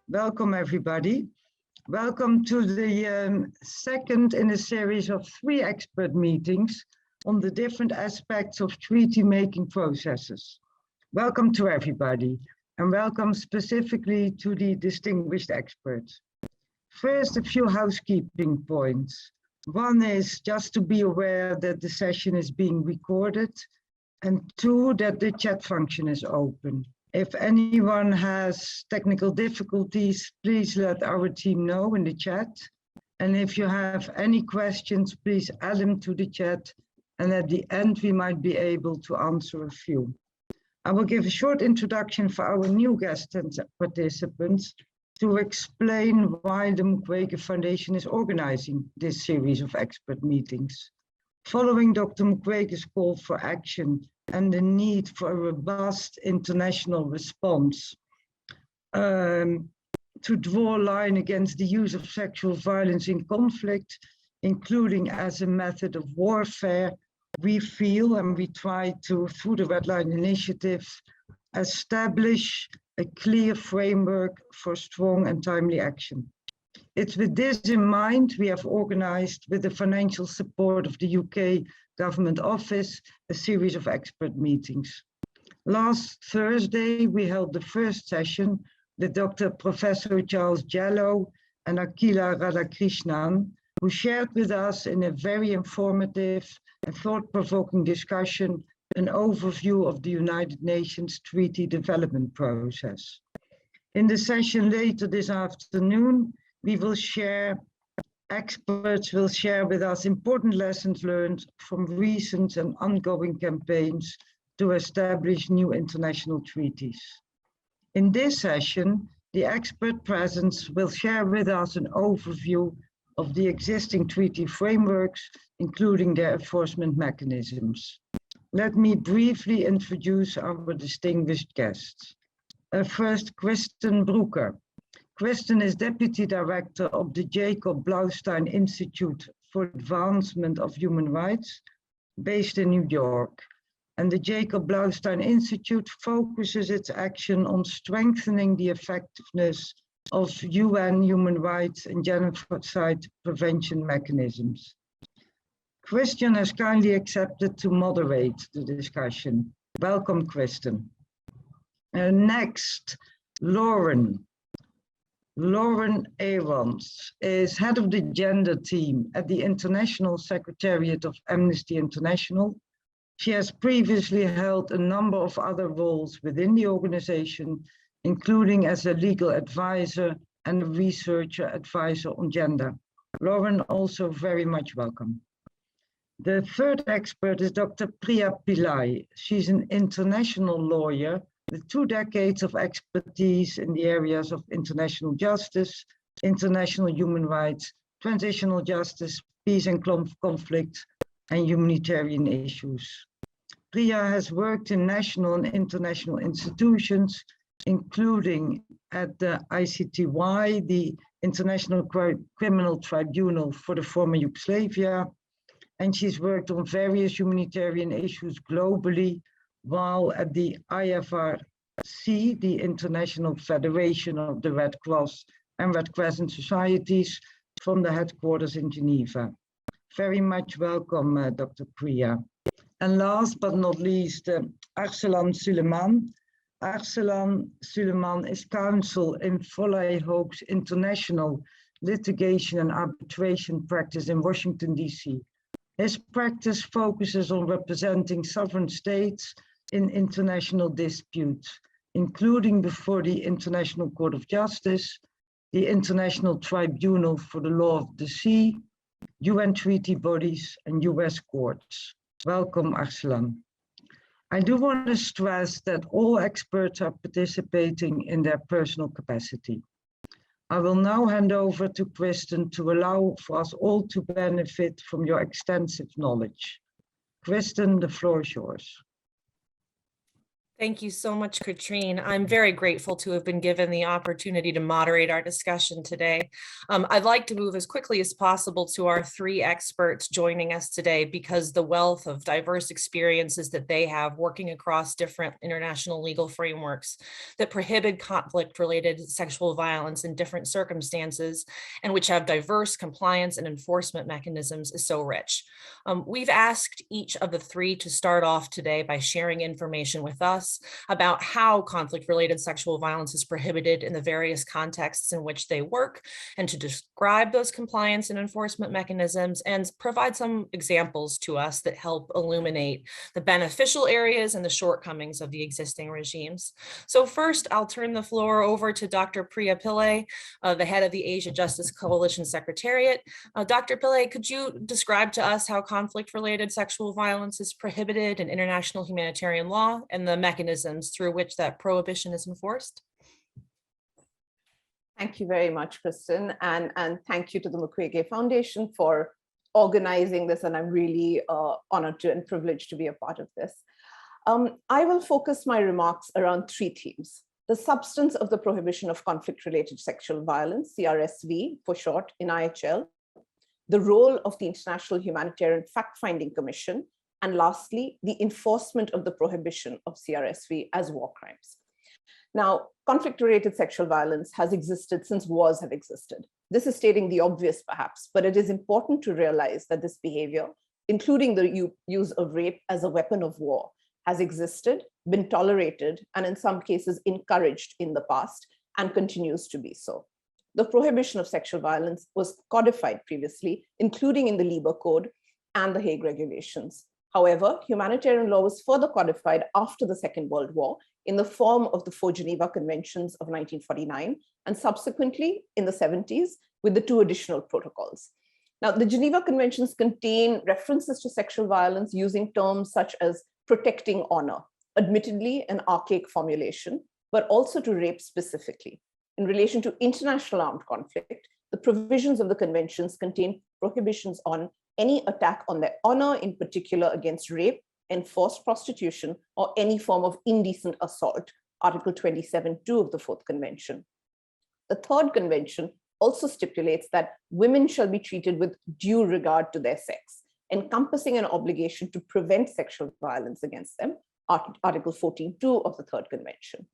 Welcome, everybody. Welcome to the second in a series of 3 expert meetings on the different aspects of treaty-making processes. Welcome to everybody, and welcome specifically to the distinguished experts. First, a few housekeeping points. One is just to be aware that the session is being recorded, and 2, that the chat function is open. If anyone has technical difficulties, please let our team know in the chat. And if you have any questions, please add them to the chat. And at the end, we might be able to answer a few. I will give a short introduction for our new guests and participants to explain why the Mukwege Foundation is organizing this series of expert meetings. Following Dr. Mukwege's call for action and the need for a robust international response to draw a line against the use of sexual violence in conflict, including as a method of warfare, we feel, and we try to, through the Red Line Initiative, establish a clear framework for strong and timely action. It's with this in mind, we have organized, with the financial support of the UK Government Office, a series of expert meetings. Last Thursday, we held the first session with Dr. Professor Charles Jallow and Akila Radhakrishnan, who shared with us in a very informative and thought-provoking discussion an overview of the United Nations Treaty Development Process. In the session later this afternoon, experts will share with us important lessons learned from recent and ongoing campaigns to establish new international treaties. In this session, the expert presents will share with us an overview of the existing treaty frameworks, including their enforcement mechanisms. Let me briefly introduce our distinguished guests. First, Kristen Broeker. Kristen is Deputy Director of the Jacob Blaustein Institute for Advancement of Human Rights, based in New York. And the Jacob Blaustein Institute focuses its action on strengthening the effectiveness of UN human rights and genocide prevention mechanisms. Kristen has kindly accepted to moderate the discussion. Welcome, Kristen. Next, Lauren. Lauren Aarons is head of the gender team at the International Secretariat of Amnesty International. She has previously held a number of other roles within the organization, including as a legal advisor and a researcher advisor on gender. Lauren, also very much welcome. The third expert is Dr. Priya Pillai. She's an international lawyer with 2 decades of expertise in the areas of international justice, international human rights, transitional justice, peace and conflict, and humanitarian issues. Priya has worked in national and international institutions, including at the ICTY, the International Criminal Tribunal for the former Yugoslavia, and she's worked on various humanitarian issues globally, while at the IFRC, the International Federation of the Red Cross and Red Crescent Societies, from the headquarters in Geneva. Very much welcome, Dr. Priya. And last but not least, Arsalan Suleman. Arsalan Suleman is counsel in Foley Hoag's international litigation and arbitration practice in Washington, D.C. His practice focuses on representing sovereign states in international disputes, including before the International Court of Justice, the International Tribunal for the Law of the Sea, UN treaty bodies, and US courts. Welcome, Arsalan. I do want to stress that all experts are participating in their personal capacity. I will now hand over to Kristen to allow for us all to benefit from your extensive knowledge. Kristen, the floor is yours. Thank you so much, Katrine. I'm very grateful to have been given the opportunity to moderate our discussion today. I'd like to move as quickly as possible to our three experts joining us today because the wealth of diverse experiences that they have working across different international legal frameworks that prohibit conflict-related sexual violence in different circumstances and which have diverse compliance and enforcement mechanisms is so rich. We've asked each of the three to start off today by sharing information with us about how conflict-related sexual violence is prohibited in the various contexts in which they work, and to describe those compliance and enforcement mechanisms and provide some examples to us that help illuminate the beneficial areas and the shortcomings of the existing regimes. So first, I'll turn the floor over to Dr. Priya Pillai, the head of the Asia Justice Coalition Secretariat. Dr. Pillai, could you describe to us how conflict-related sexual violence is prohibited in international humanitarian law and the mechanisms through which that prohibition is enforced? Thank you very much, Kristen, and thank you to the Mukwege Foundation for organizing this, and I'm really honored to and privileged to be a part of this. I will focus my remarks around three themes: the substance of the prohibition of conflict-related sexual violence, CRSV for short, in IHL, the role of the International Humanitarian Fact-Finding Commission, and lastly, the enforcement of the prohibition of CRSV as war crimes. Now, conflict-related sexual violence has existed since wars have existed. This is stating the obvious, perhaps, but it is important to realize that this behavior, including the use of rape as a weapon of war, has existed, been tolerated, and in some cases encouraged in the past, and continues to be so. The prohibition of sexual violence was codified previously, including in the Lieber Code and the Hague Regulations. However, humanitarian law was further codified after the Second World War in the form of the four Geneva Conventions of 1949, and subsequently in the 70s with the two additional protocols. Now, the Geneva Conventions contain references to sexual violence using terms such as protecting honor, admittedly an archaic formulation, but also to rape specifically. In relation to international armed conflict, the provisions of the conventions contain prohibitions on any attack on their honor, in particular against rape, enforced prostitution, or any form of indecent assault, Article 27.2 of the Fourth Convention. The Third Convention also stipulates that women shall be treated with due regard to their sex, encompassing an obligation to prevent sexual violence against them, Article 14.2 of the Third Convention.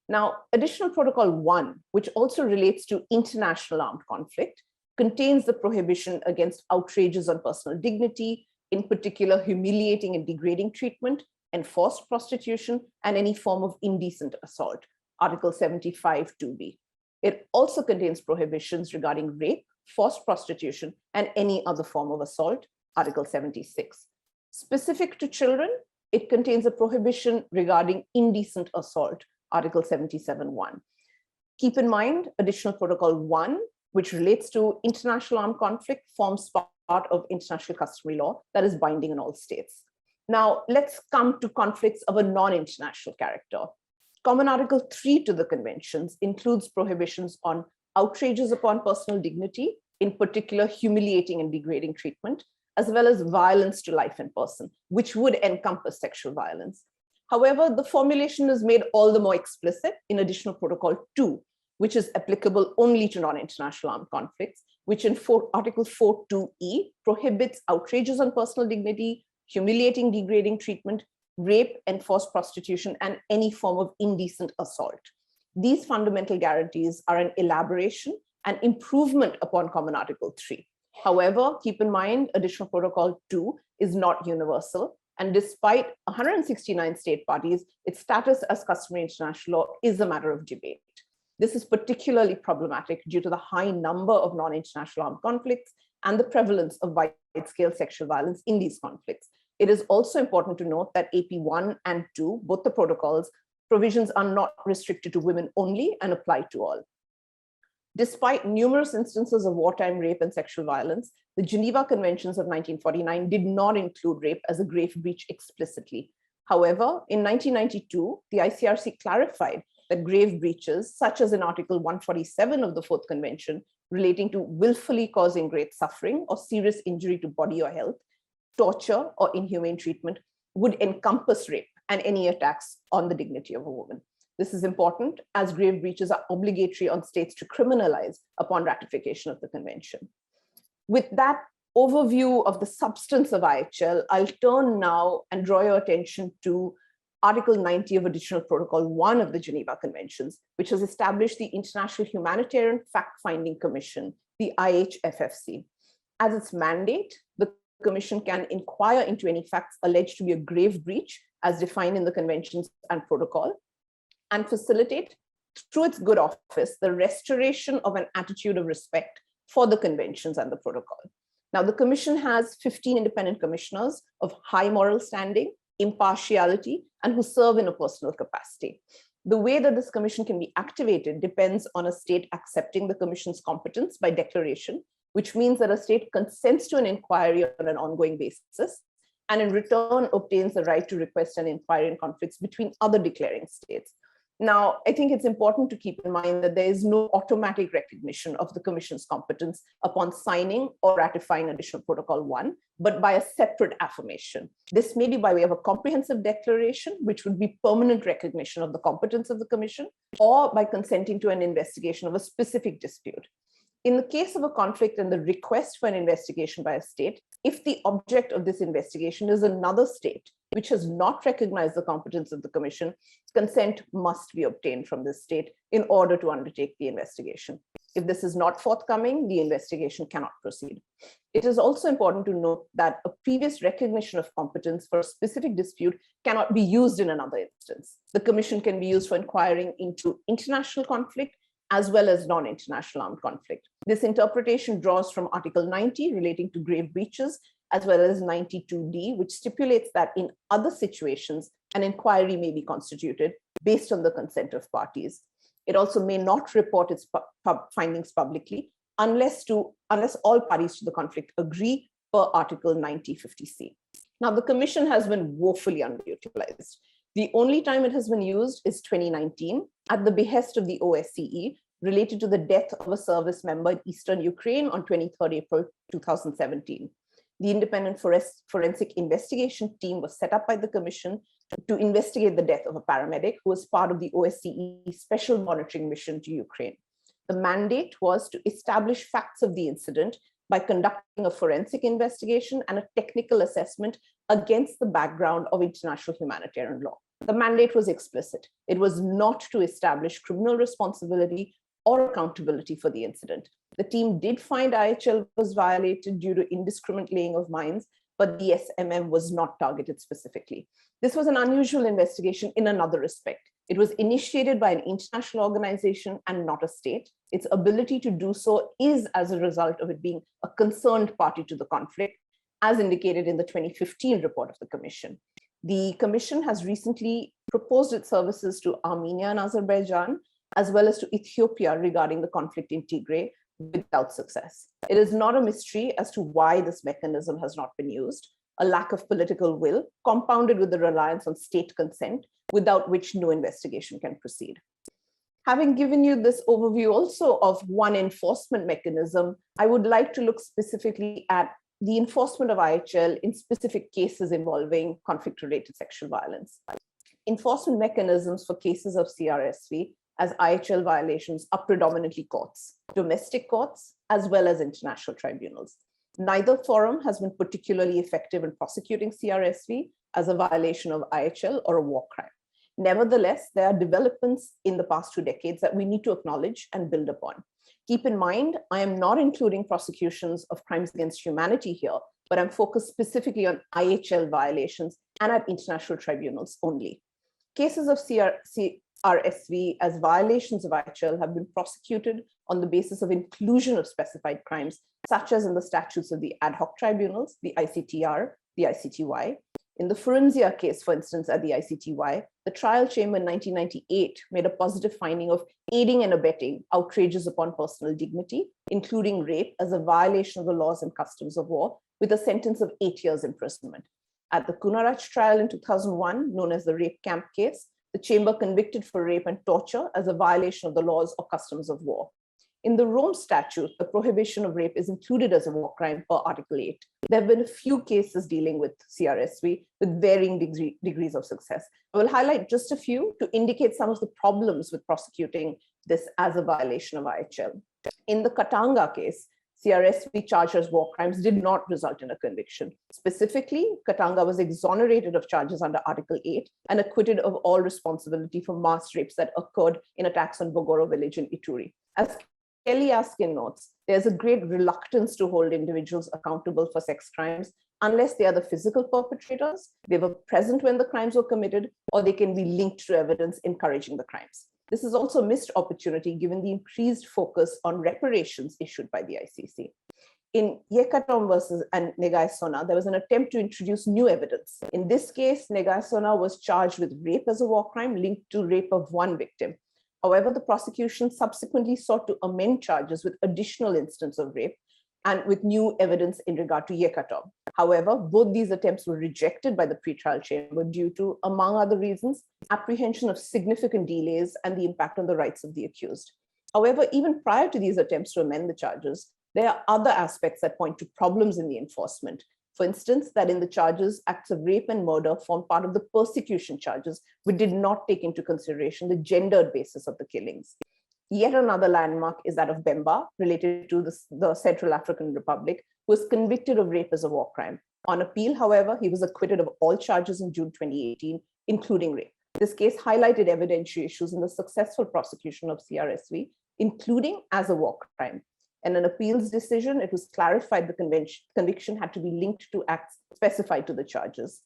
Now, Additional Protocol 1, which also relates to international armed conflict, contains the prohibition against outrages on personal dignity, in particular humiliating and degrading treatment, enforced prostitution, and any form of indecent assault, Article 75.2b. It also contains prohibitions regarding rape, forced prostitution, and any other form of assault, Article 76. Specific to children, it contains a prohibition regarding indecent assault, Article 77.1. Keep in mind, Additional Protocol 1, which relates to international armed conflict, forms part of international customary law that is binding on all states. Now, let's come to conflicts of a non-international character. Common Article 3 to the conventions includes prohibitions on outrages upon personal dignity, in particular humiliating and degrading treatment, as well as violence to life and person, which would encompass sexual violence. However, the formulation is made all the more explicit in Additional Protocol 2, which is applicable only to non-international armed conflicts, which in Article 4.2e prohibits outrages on personal dignity, humiliating, degrading treatment, rape, enforced prostitution, and any form of indecent assault. These fundamental guarantees are an elaboration and improvement upon Common Article 3. However, keep in mind, Additional Protocol 2 is not universal, and despite 169 state parties, its status as customary international law is a matter of debate. This is particularly problematic due to the high number of non-international armed conflicts and the prevalence of wide-scale sexual violence in these conflicts. It is also important to note that AP 1 and 2, both the protocols, provisions are not restricted to women only and apply to all. Despite numerous instances of wartime rape and sexual violence, the Geneva Conventions of 1949 did not include rape as a grave breach explicitly. However, in 1992, the ICRC clarified that grave breaches, such as in Article 147 of the Fourth Convention, relating to willfully causing great suffering or serious injury to body or health, torture or inhumane treatment, would encompass rape and any attacks on the dignity of a woman. This is important as grave breaches are obligatory on states to criminalize upon ratification of the convention. With that overview of the substance of IHL, I'll turn now and draw your attention to Article 90 of Additional Protocol 1 of the Geneva Conventions, which has established the International Humanitarian Fact-Finding Commission, the IHFFC. As its mandate, the Commission can inquire into any facts alleged to be a grave breach as defined in the conventions and protocol, and facilitate, through its good office, the restoration of an attitude of respect for the conventions and the protocol. Now, the Commission has 15 independent commissioners of high moral standing, impartiality, and who serve in a personal capacity. The way that this commission can be activated depends on a state accepting the commission's competence by declaration, which means that a state consents to an inquiry on an ongoing basis, and in return obtains the right to request an inquiry in conflicts between other declaring states. Now, I think it's important to keep in mind that there is no automatic recognition of the Commission's competence upon signing or ratifying Additional Protocol 1, but by a separate affirmation. This may be by way of a comprehensive declaration, which would be permanent recognition of the competence of the Commission, or by consenting to an investigation of a specific dispute. In the case of a conflict and the request for an investigation by a state, if the object of this investigation is another state which has not recognized the competence of the Commission, consent must be obtained from this state in order to undertake the investigation. If this is not forthcoming, the investigation cannot proceed. It is also important to note that a previous recognition of competence for a specific dispute cannot be used in another instance. The Commission can be used for inquiring into international conflict as well as non-international armed conflict. This interpretation draws from Article 90 relating to grave breaches, as well as 92D, which stipulates that in other situations, an inquiry may be constituted based on the consent of parties. It also may not report its findings publicly unless all parties to the conflict agree per Article 9050C. Now, the Commission has been woefully underutilized. The only time it has been used is 2019 at the behest of the OSCE related to the death of a service member in Eastern Ukraine on 23rd April 2017. The independent forensic investigation team was set up by the Commission to investigate the death of a paramedic who was part of the OSCE special monitoring mission to Ukraine. The mandate was to establish facts of the incident by conducting a forensic investigation and a technical assessment against the background of international humanitarian law. The mandate was explicit. It was not to establish criminal responsibility or accountability for the incident. The team did find IHL was violated due to indiscriminate laying of mines, but the SMM was not targeted specifically. This was an unusual investigation in another respect. It was initiated by an international organization and not a state. Its ability to do so is as a result of it being a concerned party to the conflict, as indicated in the 2015 report of the Commission. The Commission has recently proposed its services to Armenia and Azerbaijan, as well as to Ethiopia regarding the conflict in Tigray, without success. It is not a mystery as to why this mechanism has not been used: a lack of political will, compounded with the reliance on state consent, without which no investigation can proceed. Having given you this overview also of one enforcement mechanism, I would like to look specifically at the enforcement of IHL in specific cases involving conflict-related sexual violence. Enforcement mechanisms for cases of CRSV as IHL violations are predominantly courts, domestic courts, as well as international tribunals. Neither forum has been particularly effective in prosecuting CRSV as a violation of IHL or a war crime. Nevertheless, there are developments in the past 2 decades that we need to acknowledge and build upon. Keep in mind, I am not including prosecutions of crimes against humanity here, but I'm focused specifically on IHL violations and at international tribunals only. Cases of CRSV as violations of IHL have been prosecuted on the basis of inclusion of specified crimes, such as in the statutes of the ad hoc tribunals, the ICTR, the ICTY. In the Forensia case, for instance, at the ICTY, the trial chamber in 1998 made a positive finding of aiding and abetting outrages upon personal dignity, including rape, as a violation of the laws and customs of war, with a sentence of 8 years imprisonment. At the Kunarach trial in 2001, known as the rape camp case, the chamber convicted for rape and torture as a violation of the laws or customs of war. In the Rome Statute, the prohibition of rape is included as a war crime per Article 8. There have been a few cases dealing with CRSV with varying degrees of success. I will highlight just a few to indicate some of the problems with prosecuting this as a violation of IHL. In the Katanga case, CRSV charged as war crimes did not result in a conviction. Specifically, Katanga was exonerated of charges under Article 8 and acquitted of all responsibility for mass rapes that occurred in attacks on Bogoro village in Ituri. As Kelly Askin notes, there's a great reluctance to hold individuals accountable for sex crimes unless they are the physical perpetrators, they were present when the crimes were committed, or they can be linked to evidence encouraging the crimes. This is also a missed opportunity given the increased focus on reparations issued by the ICC. In Yekatom versus and Negai Sona, there was an attempt to introduce new evidence. In this case, Negai Sona was charged with rape as a war crime linked to rape of one victim. However, the prosecution subsequently sought to amend charges with additional instances of rape and with new evidence in regard to Yekatom. However, both these attempts were rejected by the pretrial chamber due to, among other reasons, apprehension of significant delays and the impact on the rights of the accused. However, even prior to these attempts to amend the charges, there are other aspects that point to problems in the enforcement. For instance, that in the charges, acts of rape and murder form part of the persecution charges, which did not take into consideration the gendered basis of the killings. Yet another landmark is that of Bemba, related to the Central African Republic, who was convicted of rape as a war crime. On appeal, however, he was acquitted of all charges in June 2018, including rape. This case highlighted evidentiary issues in the successful prosecution of CRSV, including as a war crime. In an appeals decision, it was clarified the conviction had to be linked to acts specified to the charges.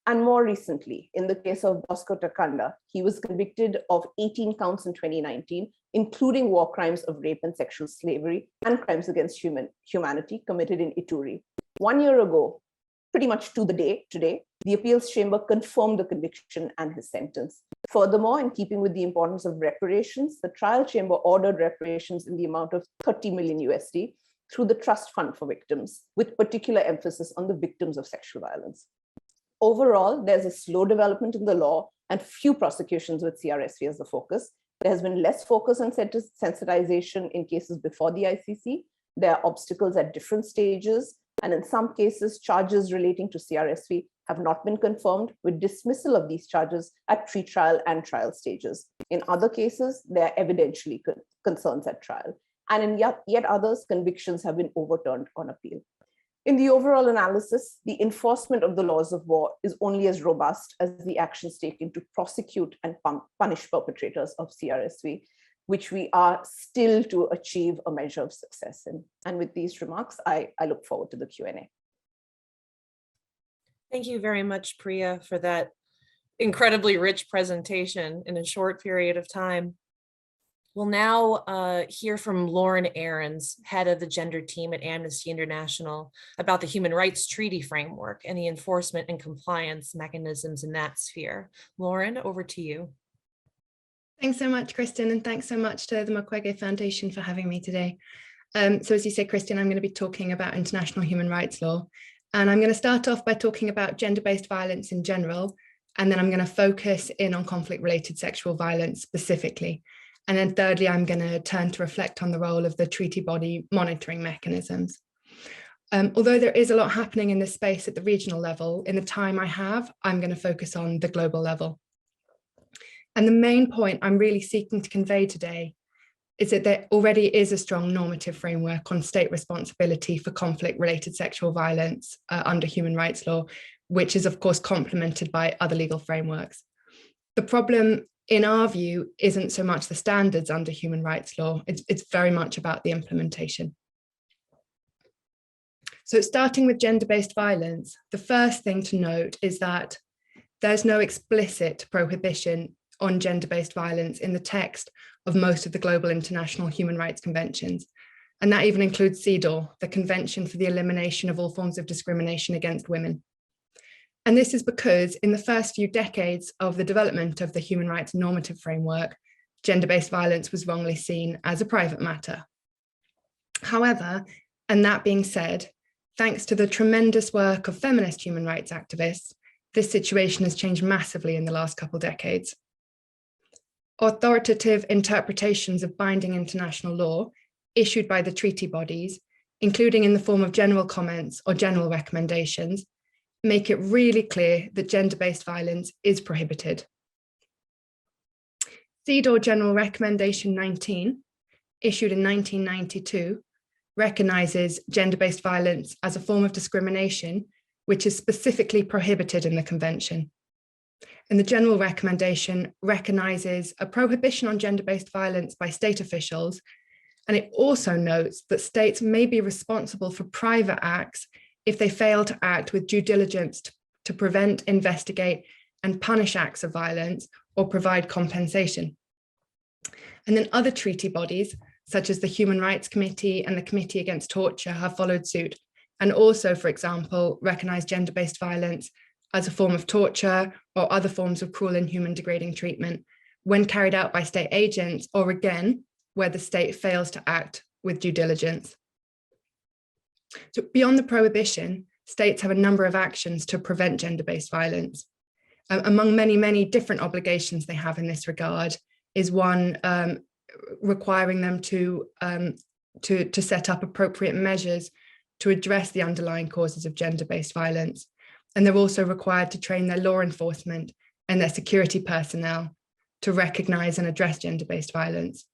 And more recently, in the case of Bosco Takanda, he was convicted of 18 counts in 2019, including war crimes of rape and sexual slavery and crimes against humanity committed in Ituri. 1 year ago, pretty much to the day today, the appeals chamber confirmed the conviction and his sentence. Furthermore, in keeping with the importance of reparations, the trial chamber ordered reparations in the amount of 30 million USD through the Trust Fund for Victims, with particular emphasis on the victims of sexual violence. Overall, there's a slow development in the law and few prosecutions with CRSV as the focus. There has been less focus on sensitization in cases before the ICC. There are obstacles at different stages, and in some cases, charges relating to CRSV have not been confirmed, with dismissal of these charges at pre-trial and trial stages. In other cases, there are evidentially concerns at trial. And in yet others, convictions have been overturned on appeal. In the overall analysis, the enforcement of the laws of war is only as robust as the actions taken to prosecute and punish perpetrators of CRSV, which we are still to achieve a measure of success in. And with these remarks, I look forward to the Q&A. Thank you very much, Priya, for that incredibly rich presentation in a short period of time. We'll now hear from Lauren Ahrens, head of the gender team at Amnesty International, about the Human Rights Treaty framework and the enforcement and compliance mechanisms in that sphere. Lauren, over to you. Thanks so much, Kristen, and thanks so much to the Mukwege Foundation for having me today. So as you said, Kristen, I'm going to be talking about international human rights law, and I'm going to start off by talking about gender-based violence in general, and then I'm going to focus in on conflict-related sexual violence specifically. And then thirdly, I'm going to turn to reflect on the role of the treaty body monitoring mechanisms. Although there is a lot happening in this space at the regional level, in the time I have, I'm going to focus on the global level. And the main point I'm really seeking to convey today is that there already is a strong normative framework on state responsibility for conflict-related sexual violence under human rights law, which is of course complemented by other legal frameworks. The problem, in our view, isn't so much the standards under human rights law, it's very much about the implementation. So starting with gender-based violence, the first thing to note is that there's no explicit prohibition on gender-based violence in the text of most of the global international human rights conventions. And that even includes CEDAW, the Convention for the Elimination of All Forms of Discrimination Against Women. And this is because in the first few decades of the development of the human rights normative framework, gender-based violence was wrongly seen as a private matter. However, and that being said, thanks to the tremendous work of feminist human rights activists, this situation has changed massively in the last couple of decades. Authoritative interpretations of binding international law, issued by the treaty bodies, including in the form of general comments or general recommendations, make it really clear that gender-based violence is prohibited. CEDAW General Recommendation 19, issued in 1992, recognises gender-based violence as a form of discrimination, which is specifically prohibited in the Convention. And the General Recommendation recognises a prohibition on gender-based violence by state officials, and it also notes that states may be responsible for private acts if they fail to act with due diligence to prevent, investigate, and punish acts of violence or provide compensation. And then other treaty bodies, such as the Human Rights Committee and the Committee Against Torture, have followed suit, and also, for example, recognise gender-based violence as a form of torture or other forms of cruel, inhuman, degrading treatment when carried out by state agents, or again, where the state fails to act with due diligence. So beyond the prohibition, states have a number of actions to prevent gender-based violence. Among many, many different obligations they have in this regard is one requiring them to set up appropriate measures to address the underlying causes of gender-based violence. And they're also required to train their law enforcement and their security personnel to recognise and address gender-based violence.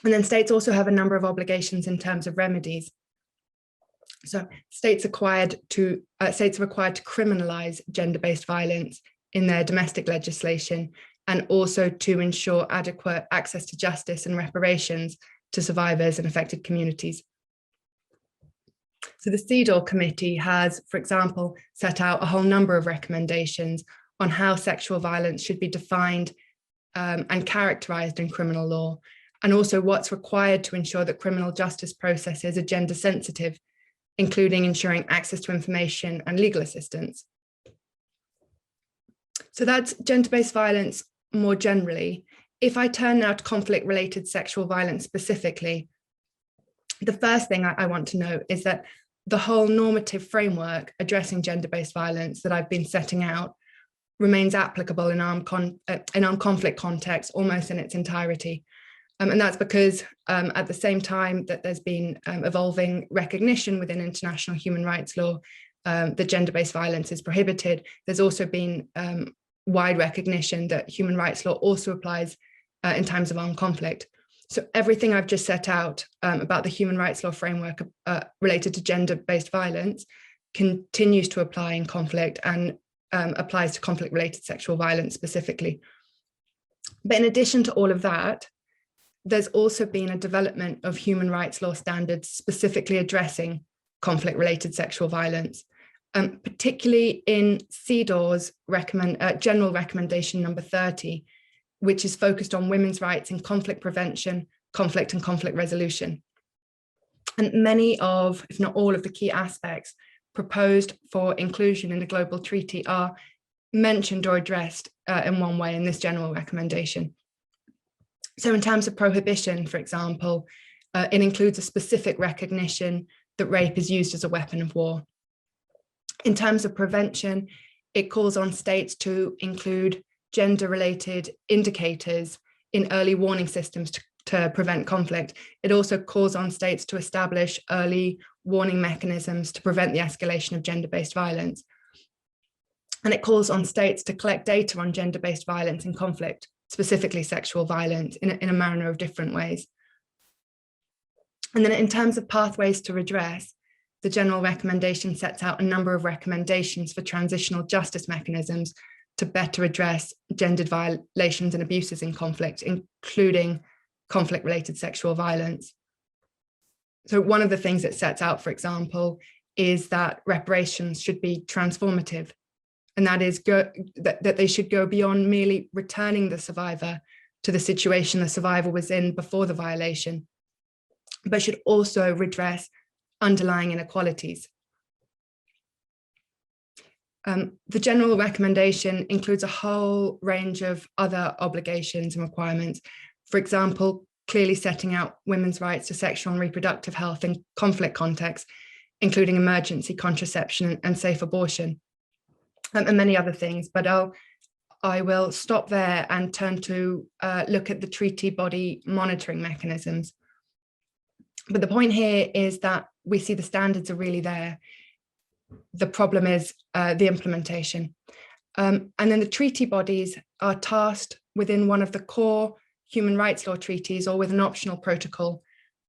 And then states also have a number of obligations in terms of remedies. So states are required to criminalise gender-based violence in their domestic legislation, and also to ensure adequate access to justice and reparations to survivors and affected communities. So the CEDAW committee has, for example, set out a whole number of recommendations on how sexual violence should be defined and characterised in criminal law, and also what's required to ensure that criminal justice processes are gender sensitive, including ensuring access to information and legal assistance. So that's gender-based violence more generally. If I turn now to conflict-related sexual violence specifically, the first thing I want to note is that the whole normative framework addressing gender-based violence that I've been setting out remains applicable in armed conflict context almost in its entirety. And that's because at the same time that there's been evolving recognition within international human rights law that gender-based violence is prohibited, there's also been wide recognition that human rights law also applies in times of armed conflict. So everything I've just set out about the human rights law framework related to gender-based violence continues to apply in conflict and applies to conflict-related sexual violence specifically. But in addition to all of that, there's also been a development of human rights law standards specifically addressing conflict-related sexual violence, particularly in CEDAW's General Recommendation number 30, which is focused on women's rights in conflict prevention, conflict and conflict resolution. And many of, if not all of the key aspects proposed for inclusion in the global treaty are mentioned or addressed in one way in this general recommendation. So in terms of prohibition, for example, it includes a specific recognition that rape is used as a weapon of war. In terms of prevention, it calls on states to include gender-related indicators in early warning systems to prevent conflict. It also calls on states to establish early warning mechanisms to prevent the escalation of gender-based violence. And it calls on states to collect data on gender-based violence in conflict, specifically sexual violence, in a manner of different ways. And then in terms of pathways to redress, the general recommendation sets out a number of recommendations for transitional justice mechanisms to better address gendered violations and abuses in conflict, including conflict-related sexual violence. So one of the things it sets out, for example, is that reparations should be transformative, and that is that they should go beyond merely returning the survivor to the situation the survivor was in before the violation, but should also redress underlying inequalities. The general recommendation includes a whole range of other obligations and requirements. For example, clearly setting out women's rights to sexual and reproductive health in conflict contexts, including emergency contraception and safe abortion, and many other things. But I will stop there and turn to look at the treaty body monitoring mechanisms. But the point here is that we see the standards are really there. The problem is the implementation. And then the treaty bodies are tasked within one of the core human rights law treaties or with an optional protocol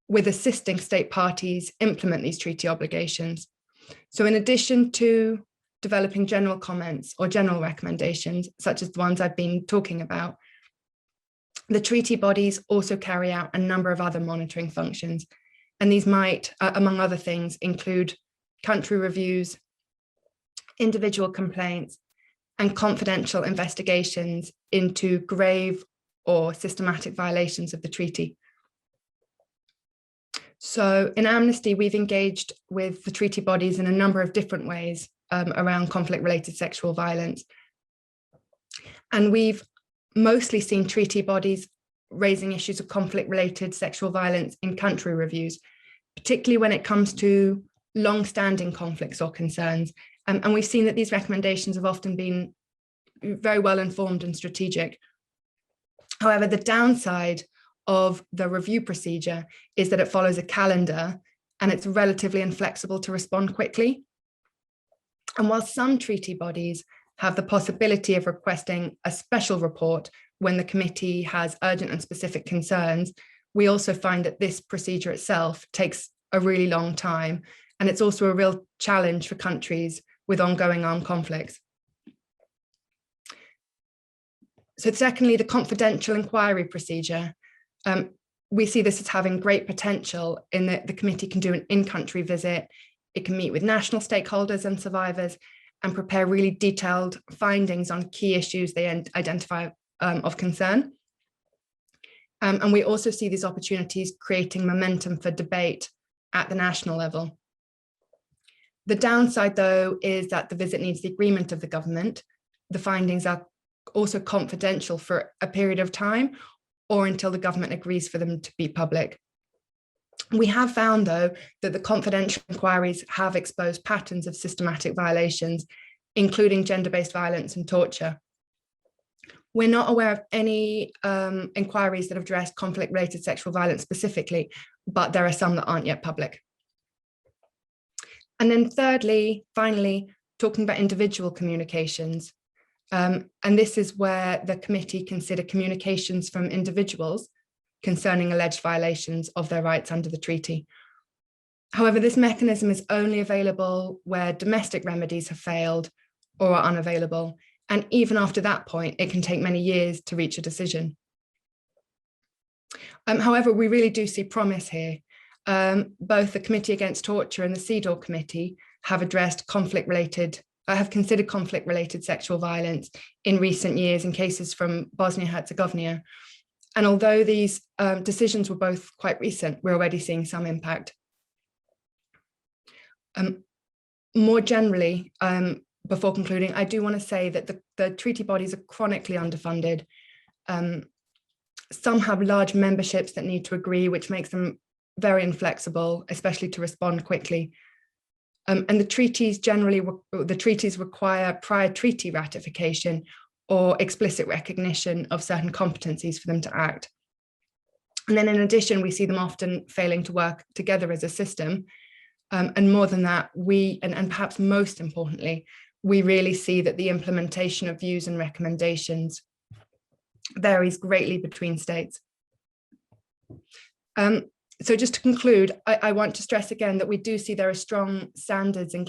with assisting state parties implement these treaty obligations. So in addition to developing general comments or general recommendations, such as the ones I've been talking about, the treaty bodies also carry out a number of other monitoring functions. And these might, among other things, include country reviews, individual complaints, and confidential investigations into grave or systematic violations of the treaty. So in Amnesty, we've engaged with the treaty bodies in a number of different ways around conflict-related sexual violence. And we've mostly seen treaty bodies raising issues of conflict-related sexual violence in country reviews, particularly when it comes to long-standing conflicts or concerns. And we've seen that these recommendations have often been very well informed and strategic. However, the downside of the review procedure is that it follows a calendar and it's relatively inflexible to respond quickly. And while some treaty bodies have the possibility of requesting a special report when the committee has urgent and specific concerns, we also find that this procedure itself takes a really long time. And it's also a real challenge for countries with ongoing armed conflicts. So secondly, the confidential inquiry procedure. We see this as having great potential in that the committee can do an in-country visit. It can meet with national stakeholders and survivors and prepare really detailed findings on key issues they identify of concern. And we also see these opportunities creating momentum for debate at the national level. The downside, though, is that the visit needs the agreement of the government. The findings are also confidential for a period of time or until the government agrees for them to be public. We have found, though, that the confidential inquiries have exposed patterns of systematic violations, including gender-based violence and torture. We're not aware of any inquiries that have addressed conflict-related sexual violence specifically, but there are some that aren't yet public. And then thirdly, finally, talking about individual communications. And this is where the committee consider communications from individuals concerning alleged violations of their rights under the treaty. However, this mechanism is only available where domestic remedies have failed or are unavailable. And even after that point, it can take many years to reach a decision. However, we really do see promise here. Both the Committee Against Torture and the CEDAW Committee have considered conflict-related sexual violence in recent years in cases from Bosnia-Herzegovina. And although these decisions were both quite recent, we're already seeing some impact. More generally, before concluding, I do want to say that the treaty bodies are chronically underfunded. Some have large memberships that need to agree, which makes them very inflexible, especially to respond quickly. And the treaties require prior treaty ratification or explicit recognition of certain competencies for them to act. And then in addition, we see them often failing to work together as a system. And more than that, and perhaps most importantly, we really see that the implementation of views and recommendations varies greatly between states. So just to conclude, I want to stress again that we do see there are strong standards in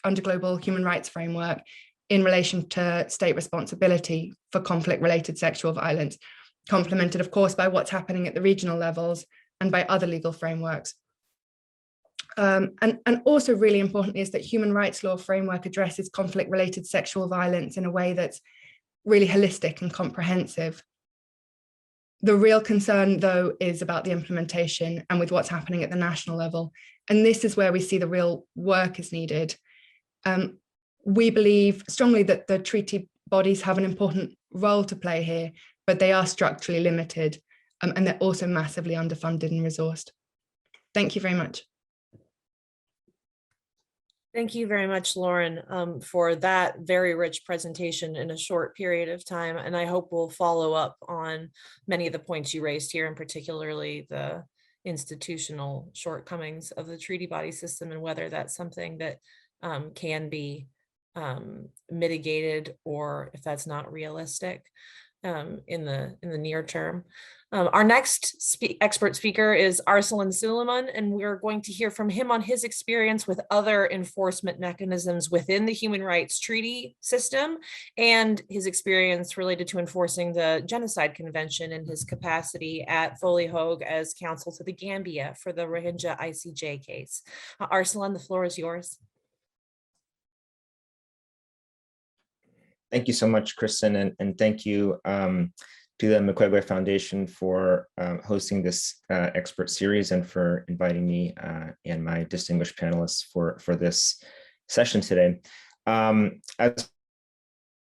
under global human rights framework in relation to state responsibility for conflict-related sexual violence, complemented, of course, by what's happening at the regional levels and by other legal frameworks. And also really importantly is that human rights law framework addresses conflict-related sexual violence in a way that's really holistic and comprehensive. The real concern, though, is about the implementation and with what's happening at the national level. And this is where we see the real work is needed. We believe strongly that the treaty bodies have an important role to play here, but they are structurally limited and they're also massively underfunded and resourced. Thank you very much. Thank you very much, Lauren, for that very rich presentation in a short period of time. And I hope we'll follow up on many of the points you raised here, and particularly the institutional shortcomings of the treaty body system and whether that's something that can be mitigated, or if that's not realistic in the near term. Our next expert speaker is Arsalan Suleman, and we're going to hear from him on his experience with other enforcement mechanisms within the human rights treaty system and his experience related to enforcing the Genocide Convention in his capacity at Foley Hoag as counsel to the Gambia for the Rohingya ICJ case. Arsalan, the floor is yours. Thank you so much, Kristen, and thank you to the Mukwege Foundation for hosting this expert series and for inviting me and my distinguished panelists for this session today. As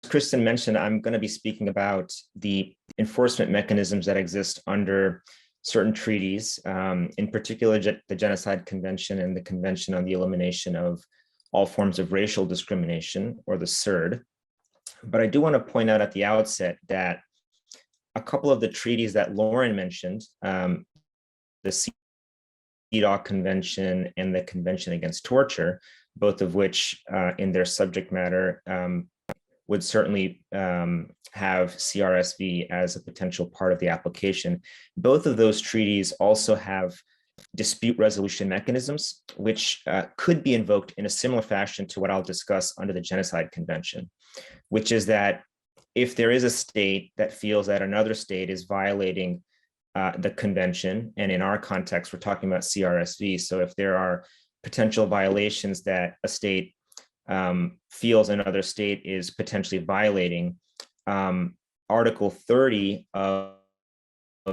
Kristen mentioned, I'm going to be speaking about the enforcement mechanisms that exist under certain treaties, in particular the Genocide Convention and the Convention on the Elimination of All Forms of Racial Discrimination, or the CERD. But I do want to point out at the outset that a couple of the treaties that Lauren mentioned, the CEDAW Convention and the Convention Against Torture, both of which in their subject matter would certainly have CRSV as a potential part of the application. Both of those treaties also have dispute resolution mechanisms, which could be invoked in a similar fashion to what I'll discuss under the Genocide Convention, which is that if there is a state that feels that another state is violating the convention, and in our context, we're talking about CRSV, so if there are potential violations that a state feels another state is potentially violating, Article 30 of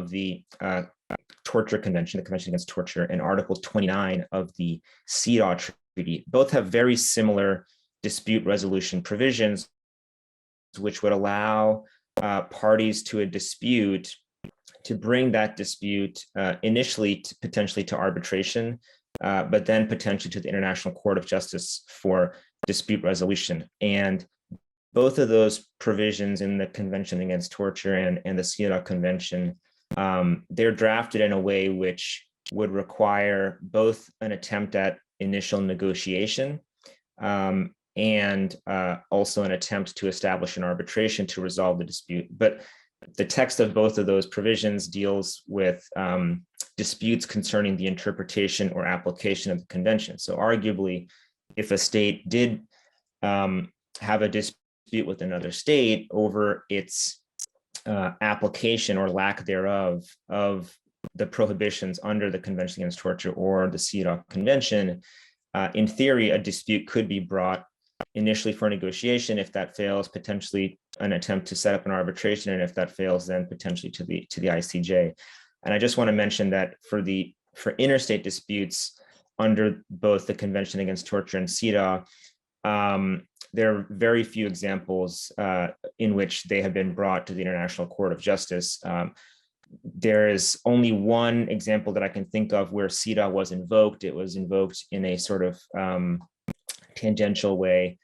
the Torture Convention, the Convention Against Torture, and Article 29 of the CEDAW Treaty, both have very similar dispute resolution provisions, which would allow parties to a dispute to bring that dispute initially potentially to arbitration, but then potentially to the International Court of Justice for dispute resolution. And both of those provisions in the Convention Against Torture and the CEDAW Convention, they're drafted in a way which would require both an attempt at initial negotiation and also an attempt to establish an arbitration to resolve the dispute. But the text of both of those provisions deals with disputes concerning the interpretation or application of the convention. So arguably, if a state did have a dispute with another state over its application or lack thereof of the prohibitions under the Convention Against Torture or the CEDAW Convention, in theory, a dispute could be brought initially for negotiation. If that fails, potentially an attempt to set up an arbitration, and if that fails, then potentially to the ICJ. And I just want to mention that for interstate disputes under both the Convention Against Torture and CEDAW, there are very few examples in which they have been brought to the International Court of Justice. There is only one example that I can think of where CEDAW was invoked. It was invoked in a sort of tangential way.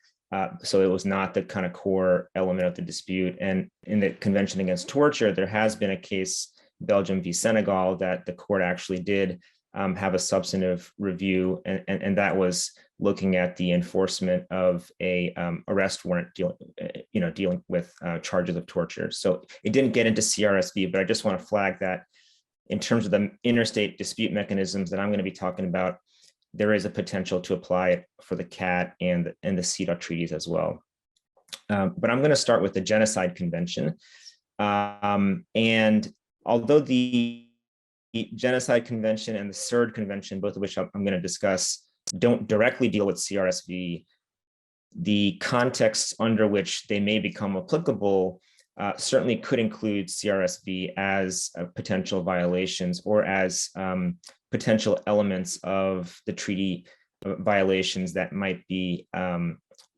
So it was not the kind of core element of the dispute. And in the Convention Against Torture, there has been a case, Belgium v. Senegal, that the court actually did have a substantive review, and that was looking at the enforcement of a arrest warrant dealing with charges of torture. So it didn't get into CRSV, but I just want to flag that in terms of the interstate dispute mechanisms that I'm going to be talking about, there is a potential to apply it for the CAT and the CEDAW treaties as well. But I'm going to start with the Genocide Convention. And although the Genocide Convention and the CERD Convention, both of which I'm going to discuss, don't directly deal with CRSV, the contexts under which they may become applicable certainly could include CRSV as potential violations or as potential elements of the treaty violations that might be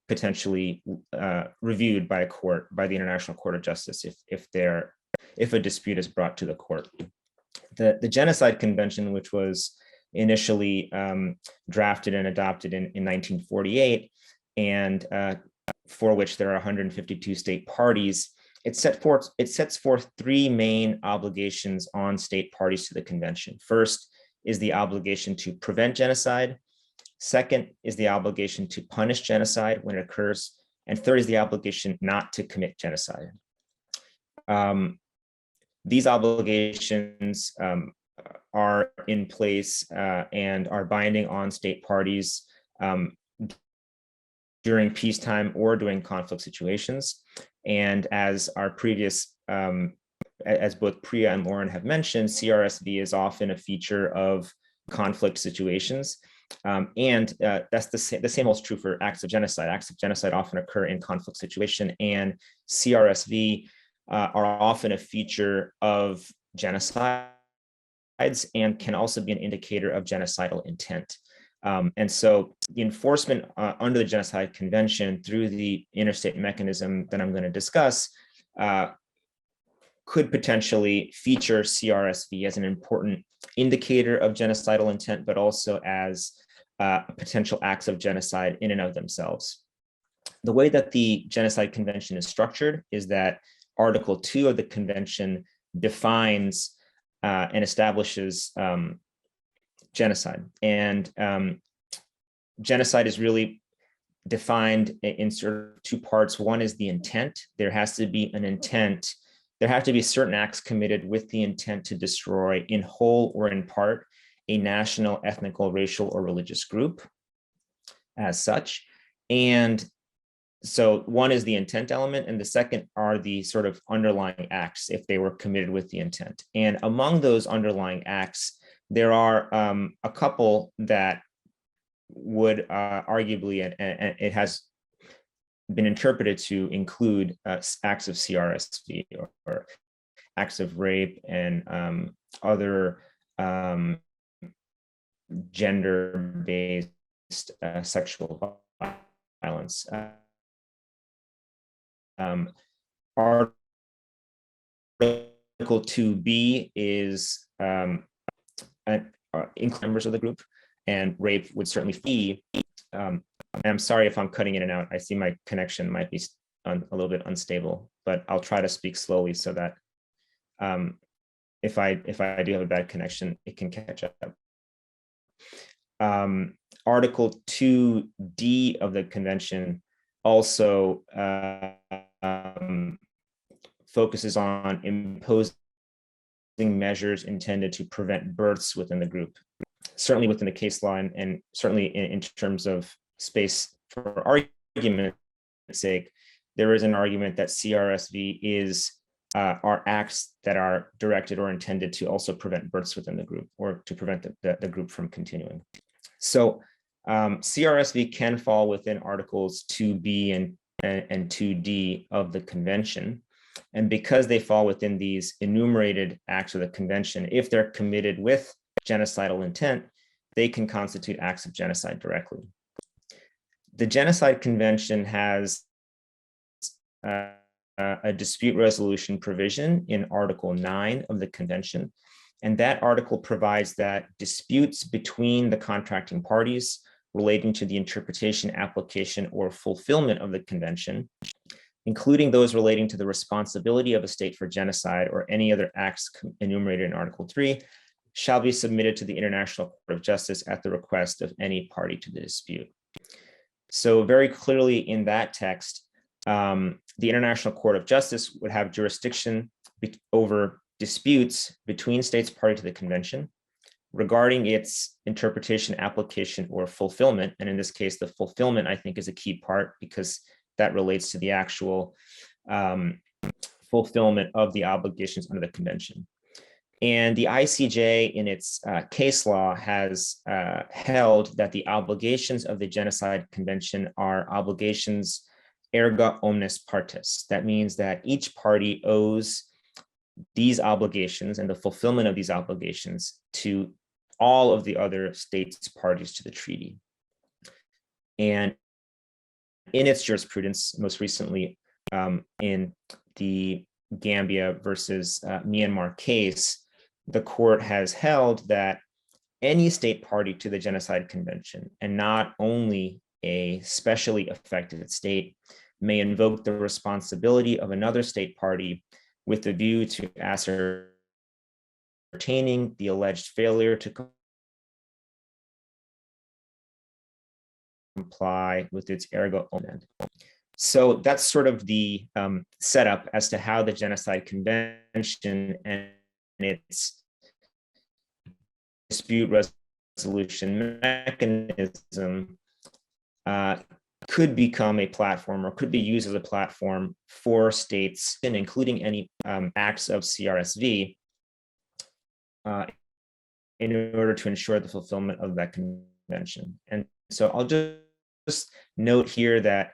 potentially reviewed by a court, by the International Court of Justice, if a dispute is brought to the court. The Genocide Convention, which was initially drafted and adopted in 1948, and for which there are 152 state parties, it sets forth three main obligations on state parties to the convention. First, is the obligation to prevent genocide. Second is the obligation to punish genocide when it occurs. And third is the obligation not to commit genocide. These obligations are in place and are binding on state parties during peacetime or during conflict situations. And as our previous, as both Priya and Lauren have mentioned, CRSV is often a feature of conflict situations. And that's the same holds true for acts of genocide. Acts of genocide often occur in conflict situation, and CRSV are often a feature of genocides and can also be an indicator of genocidal intent. And so the enforcement under the Genocide Convention through the interstate mechanism that I'm going to discuss could potentially feature CRSV as an important indicator of genocidal intent, but also as potential acts of genocide in and of themselves. The way that the Genocide Convention is structured is that Article 2 of the Convention defines and establishes genocide. And genocide is really defined in sort of two parts. One is the intent. There has to be an intent. There have to be certain acts committed with the intent to destroy in whole or in part a national, ethnical, racial, or religious group as such. And so one is the intent element, and the second are the sort of underlying acts if they were committed with the intent. And among those underlying acts, there are a couple that would arguably, and it has been interpreted to include acts of CRSV or acts of rape and other gender-based sexual violence. Article 2B is include members of the group, and rape would certainly be. I'm sorry if I'm cutting in and out. I see my connection might be a little bit unstable, but I'll try to speak slowly so that if I do have a bad connection, it can catch up. Article 2D of the convention also focuses on imposing measures intended to prevent births within the group, certainly within the case law, and certainly in terms of space for argument's sake, there is an argument that CRSV are acts that are directed or intended to also prevent births within the group or to prevent the group from continuing. So CRSV can fall within Articles 2B and 2D of the convention. And because they fall within these enumerated acts of the convention, if they're committed with genocidal intent, they can constitute acts of genocide directly. The Genocide Convention has a dispute resolution provision in Article 9 of the convention. And that article provides that disputes between the contracting parties relating to the interpretation, application, or fulfillment of the convention, including those relating to the responsibility of a state for genocide or any other acts enumerated in Article 3, shall be submitted to the International Court of Justice at the request of any party to the dispute. So very clearly in that text, the International Court of Justice would have jurisdiction over disputes between states party to the convention regarding its interpretation, application, or fulfillment. And in this case, the fulfillment, I think, is a key part because that relates to the actual fulfillment of the obligations under the convention. And the ICJ in its case law has held that the obligations of the Genocide Convention are obligations erga omnes partes. That means that each party owes these obligations and the fulfillment of these obligations to all of the other states parties to the treaty. And in its jurisprudence, most recently in the Gambia versus Myanmar case, the court has held that any state party to the Genocide Convention, and not only a specially affected state, may invoke the responsibility of another state party with a view to ascertaining the alleged failure to comply with its ergo omnes. So that's sort of the setup as to how the Genocide Convention and its dispute resolution mechanism could become a platform or could be used as a platform for states, and including any acts of CRSV, in order to ensure the fulfillment of that convention. And so I'll just note here that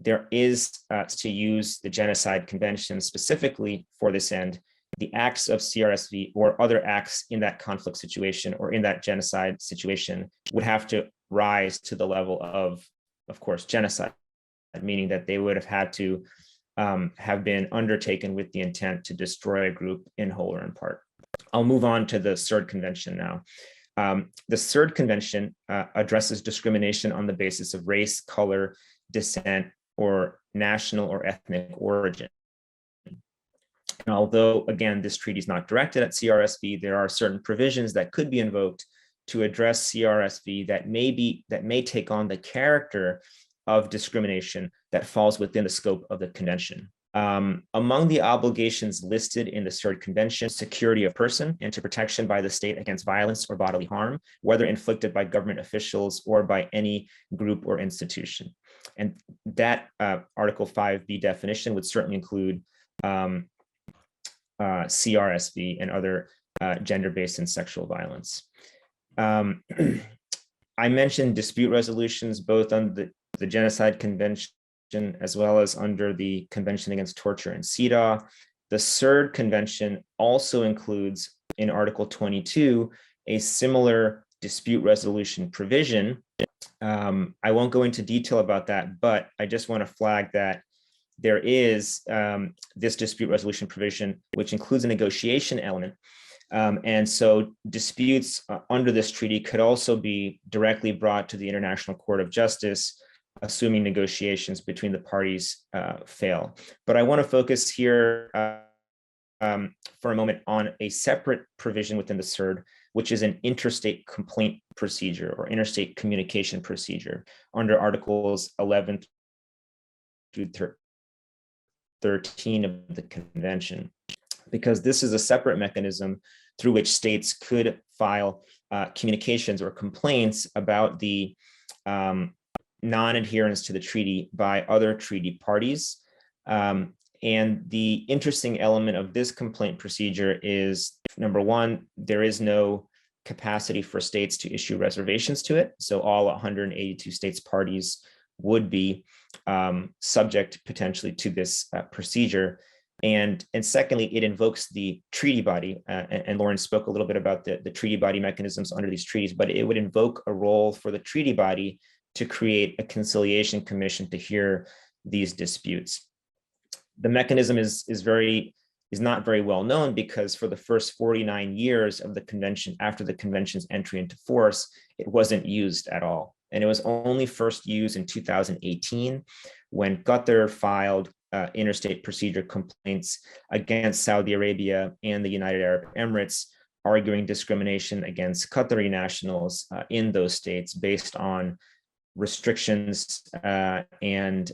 there is, to use the Genocide Convention specifically for this end, the acts of CRSV or other acts in that conflict situation or in that genocide situation would have to rise to the level of course, genocide, meaning that they would have had to have been undertaken with the intent to destroy a group in whole or in part. I'll move on to the CERD Convention now. The CERD Convention addresses discrimination on the basis of race, color, descent, or national or ethnic origin. And although, again, this treaty is not directed at CRSV, there are certain provisions that could be invoked to address CRSV that may take on the character of discrimination that falls within the scope of the convention. Among the obligations listed in the CERD Convention, security of person and to protection by the state against violence or bodily harm, whether inflicted by government officials or by any group or institution. And that Article 5B definition would certainly include CRSV and other gender-based and sexual violence. I mentioned dispute resolutions both on the Genocide Convention as well as under the Convention Against Torture and CEDAW. The CERD Convention also includes in Article 22 a similar dispute resolution provision. I won't go into detail about that, but I just want to flag that there is this dispute resolution provision, which includes a negotiation element. And so disputes under this treaty could also be directly brought to the International Court of Justice, assuming negotiations between the parties fail. But I want to focus here for a moment on a separate provision within the CERD, which is an interstate complaint procedure or interstate communication procedure under Articles 11 through 13 of the convention, because this is a separate mechanism through which states could file communications or complaints about the non-adherence to the treaty by other treaty parties. And the interesting element of this complaint procedure is, number one, there is no capacity for states to issue reservations to it. So all 182 states parties would be subject potentially to this procedure. And secondly, it invokes the treaty body, and Lauren spoke a little bit about the treaty body mechanisms under these treaties, but it would invoke a role for the treaty body to create a conciliation commission to hear these disputes. The mechanism is not very well known because for the first 49 years of the convention, after the convention's entry into force, it wasn't used at all. And it was only first used in 2018 when Qatar filed interstate procedure complaints against Saudi Arabia and the United Arab Emirates, arguing discrimination against Qatari nationals in those states based on restrictions and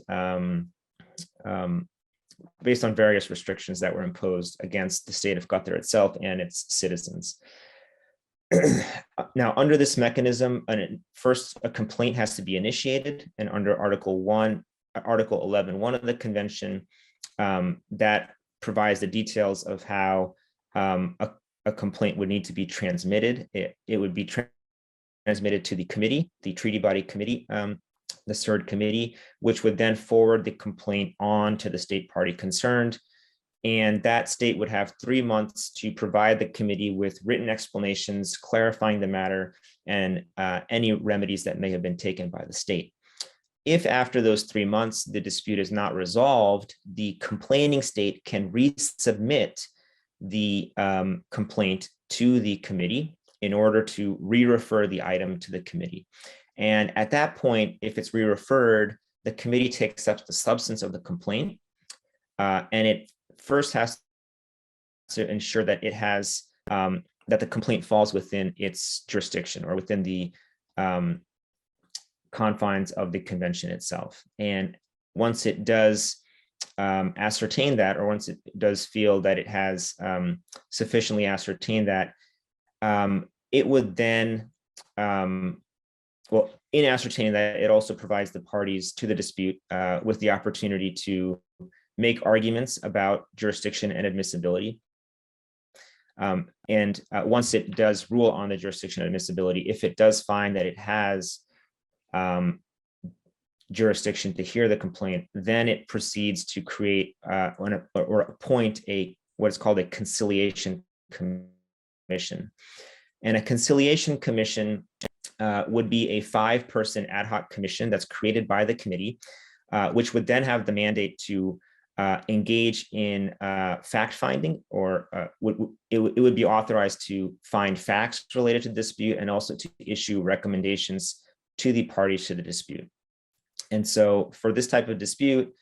based on various restrictions that were imposed against the state of Qatar itself and its citizens. Now, under this mechanism, first a complaint has to be initiated, and under Article 11.1 of the convention, that provides the details of how a complaint would need to be transmitted. It would be transmitted to the committee, the treaty body committee, the CERD committee, which would then forward the complaint on to the state party concerned. And that state would have 3 months to provide the committee with written explanations, clarifying the matter, and any remedies that may have been taken by the state. If after those 3 months, the dispute is not resolved, the complaining state can resubmit the complaint to the committee in order to re-refer the item to the committee. And at that point, if it's re-referred, the committee takes up the substance of the complaint, and it first has to ensure that it has that the complaint falls within its jurisdiction or within the confines of the convention itself. And once it does ascertain that, or once it does feel that it has sufficiently ascertained that, it would then, well, in ascertaining that, it also provides the parties to the dispute with the opportunity to make arguments about jurisdiction and admissibility. And once it does rule on the jurisdiction and admissibility, if it does find that it has jurisdiction to hear the complaint, then it proceeds to create or appoint what is called a conciliation commission. And a conciliation commission would be a 5-person ad hoc commission that's created by the committee, which would then have the mandate to engage in fact-finding, or it would be authorized to find facts related to the dispute and also to issue recommendations to the parties to the dispute. And so for this type of dispute,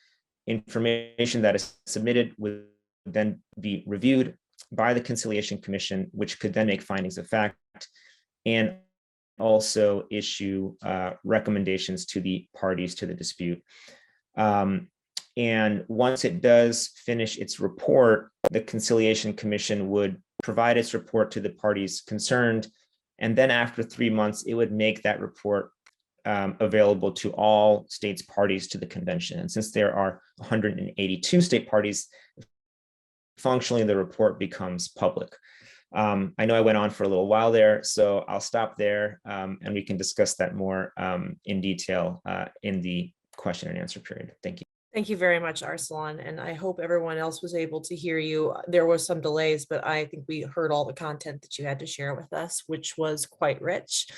information that is submitted would then be reviewed by the Conciliation Commission, which could then make findings of fact and also issue recommendations to the parties to the dispute. And once it does finish its report, the Conciliation Commission would provide its report to the parties concerned. And then after 3 months, it would make that report available to all states parties to the convention. And since there are 182 state parties, functionally the report becomes public. I know I went on for a little while there, so I'll stop there and we can discuss that more in detail in the question and answer period. Thank you. Thank you very much, Arsalan, and I hope everyone else was able to hear you. There was some delays, but I think we heard all the content that you had to share with us, which was quite rich.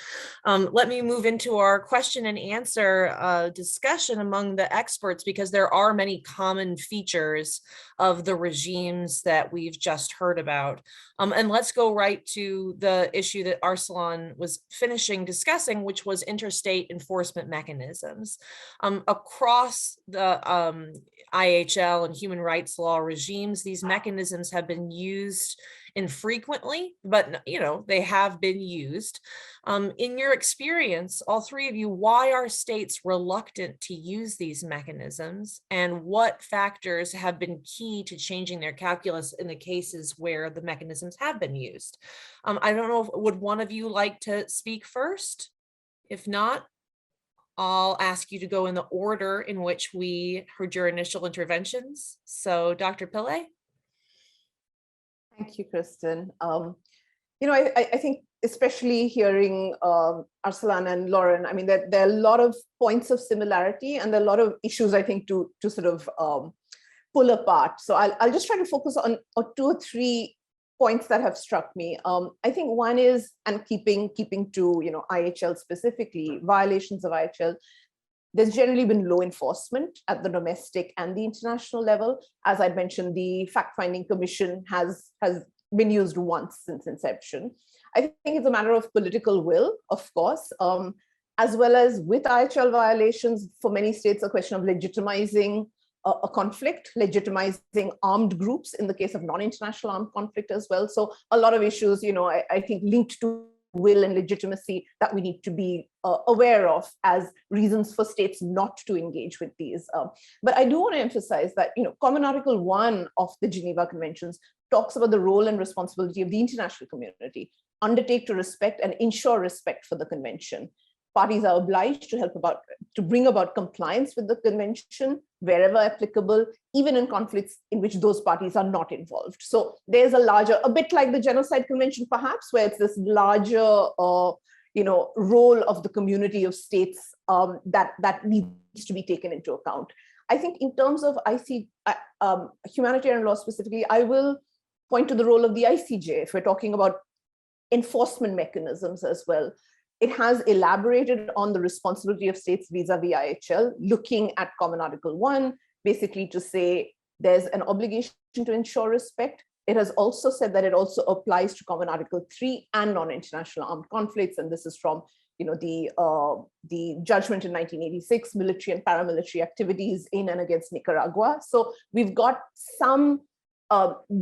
Let me move into our question and answer discussion among the experts, because there are many common features of the regimes that we've just heard about. And let's go right to the issue that Arsalan was finishing discussing, which was interstate enforcement mechanisms. Across the IHL and human rights law regimes, these mechanisms have been used infrequently, but they have been used. In your experience, all three of you, why are states reluctant to use these mechanisms, and what factors have been key to changing their calculus in the cases where the mechanisms have been used? I don't know, would one of you like to speak first? If not, I'll ask you to go in the order in which we heard your initial interventions. So Dr. Pillai. Thank you, Kristen. I think especially hearing Arsalan and Lauren, I mean, there are a lot of points of similarity and there are a lot of issues, I think, to sort of pull apart. So I'll just try to focus on 2 or 3 points that have struck me. I think one is, and keeping to IHL specifically, violations of IHL, there's generally been low enforcement at the domestic and the international level. As I mentioned, the fact-finding commission has been used once since inception. I think it's a matter of political will, of course, as well as with IHL violations, for many states, a question of legitimizing a conflict, legitimizing armed groups in the case of non-international armed conflict as well. So a lot of issues, I think linked to will and legitimacy that we need to be aware of as reasons for states not to engage with these. But I do want to emphasize that, Common Article 1 of the Geneva Conventions talks about the role and responsibility of the international community, undertake to respect and ensure respect for the convention. Parties are obliged to bring about compliance with the convention wherever applicable, even in conflicts in which those parties are not involved. So there's a bit like the Genocide Convention, perhaps, where it's this larger, role of the community of states that needs to be taken into account. I think in terms of humanitarian law specifically, I will point to the role of the ICJ if we're talking about enforcement mechanisms as well. It has elaborated on the responsibility of states vis-a-vis IHL, looking at Common Article 1, basically to say there's an obligation to ensure respect. It has also said that it also applies to Common Article 3 and non-international armed conflicts. And this is from the judgment in 1986, military and paramilitary activities in and against Nicaragua. So we've got some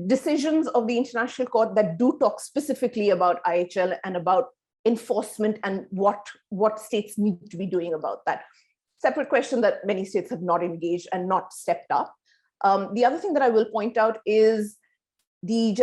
decisions of the International Court that do talk specifically about IHL and about enforcement and what states need to be doing about that. Separate question that many states have not engaged and not stepped up. The other thing that I will point out is the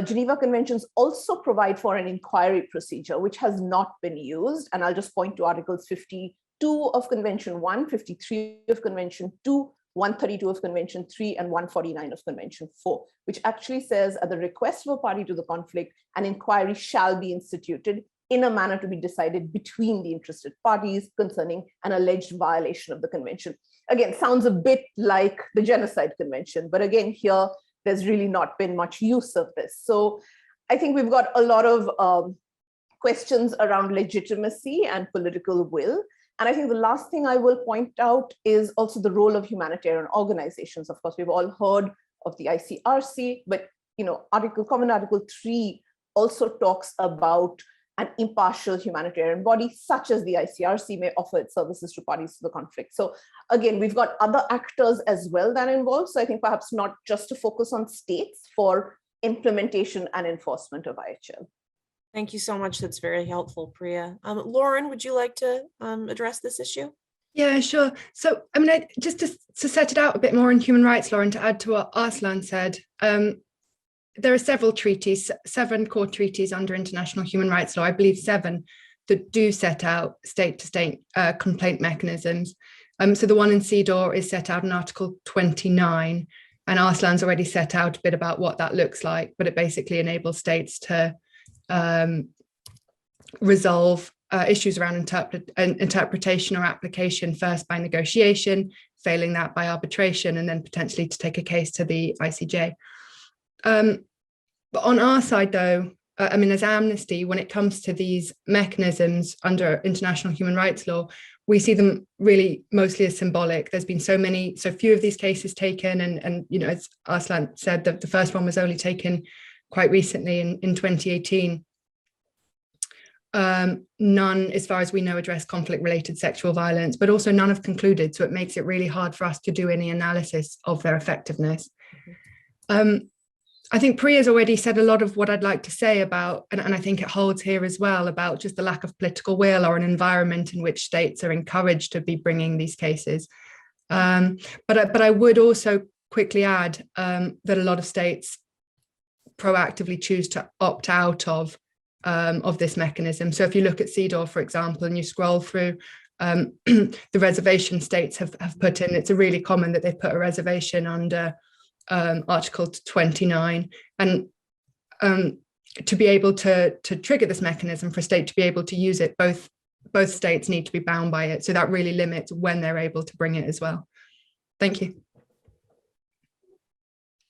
Geneva Conventions also provide for an inquiry procedure, which has not been used. And I'll just point to Articles 52 of Convention 1, 53 of Convention 2, 132 of Convention 3, and 149 of Convention 4, which actually says, at the request of a party to the conflict, an inquiry shall be instituted in a manner to be decided between the interested parties concerning an alleged violation of the convention. Again, sounds a bit like the Genocide Convention, but again, here, there's really not been much use of this. So I think we've got a lot of questions around legitimacy and political will. And I think the last thing I will point out is also the role of humanitarian organizations. Of course, we've all heard of the ICRC, but Common Article 3 also talks about an impartial humanitarian body, such as the ICRC, may offer its services to parties to the conflict. So again, we've got other actors as well that are involved. So I think perhaps not just to focus on states for implementation and enforcement of IHL. Thank you so much. That's very helpful, Priya. Lauren, would you like to address this issue? Yeah, sure. So, just to set it out a bit more in human rights law and to add to what Arsalan said, there are several treaties, 7 core treaties under international human rights law, I believe 7, that do set out state-to-state complaint mechanisms. So the one in CEDAW is set out in Article 29, and Arsalan's already set out a bit about what that looks like, but it basically enables states to resolve issues around interpretation or application first by negotiation, failing that by arbitration, and then potentially to take a case to the ICJ. But on our side, though, as Amnesty, when it comes to these mechanisms under international human rights law, we see them really mostly as symbolic. There's been so few of these cases taken, and as Arsalan said, the first one was only taken quite recently in 2018. None, as far as we know, address conflict-related sexual violence, but also none have concluded, so it makes it really hard for us to do any analysis of their effectiveness. I think Priya's already said a lot of what I'd like to say about, and I think it holds here as well, about just the lack of political will or an environment in which states are encouraged to be bringing these cases. But I would also quickly add that a lot of states proactively choose to opt out of this mechanism. So if you look at CEDAW, for example, and you scroll through, the reservation states have put in, it's really common that they've put a reservation under Article 29, and to be able to trigger this mechanism, for a state to be able to use it, both states need to be bound by it. So that really limits when they're able to bring it as well. Thank you.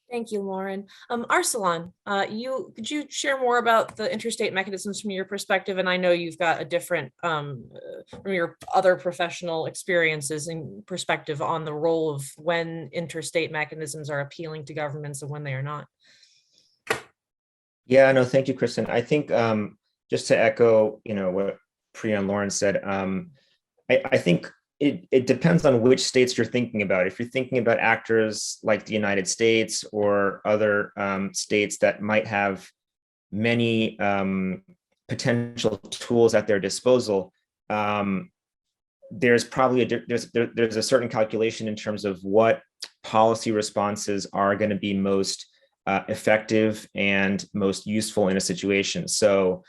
Thank you, Lauren. Arsalan, could you share more about the interstate mechanisms from your perspective? And I know you've got a different, from your other professional experiences and perspective on the role of when interstate mechanisms are appealing to governments and when they are not. Yeah, no, thank you, Kristen. I think just to echo, what Priya and Lauren said, I think it depends on which states you're thinking about. If you're thinking about actors like the United States or other states that might have many potential tools at their disposal, there's probably there's a certain calculation in terms of what policy responses are going to be most effective and most useful in a situation. So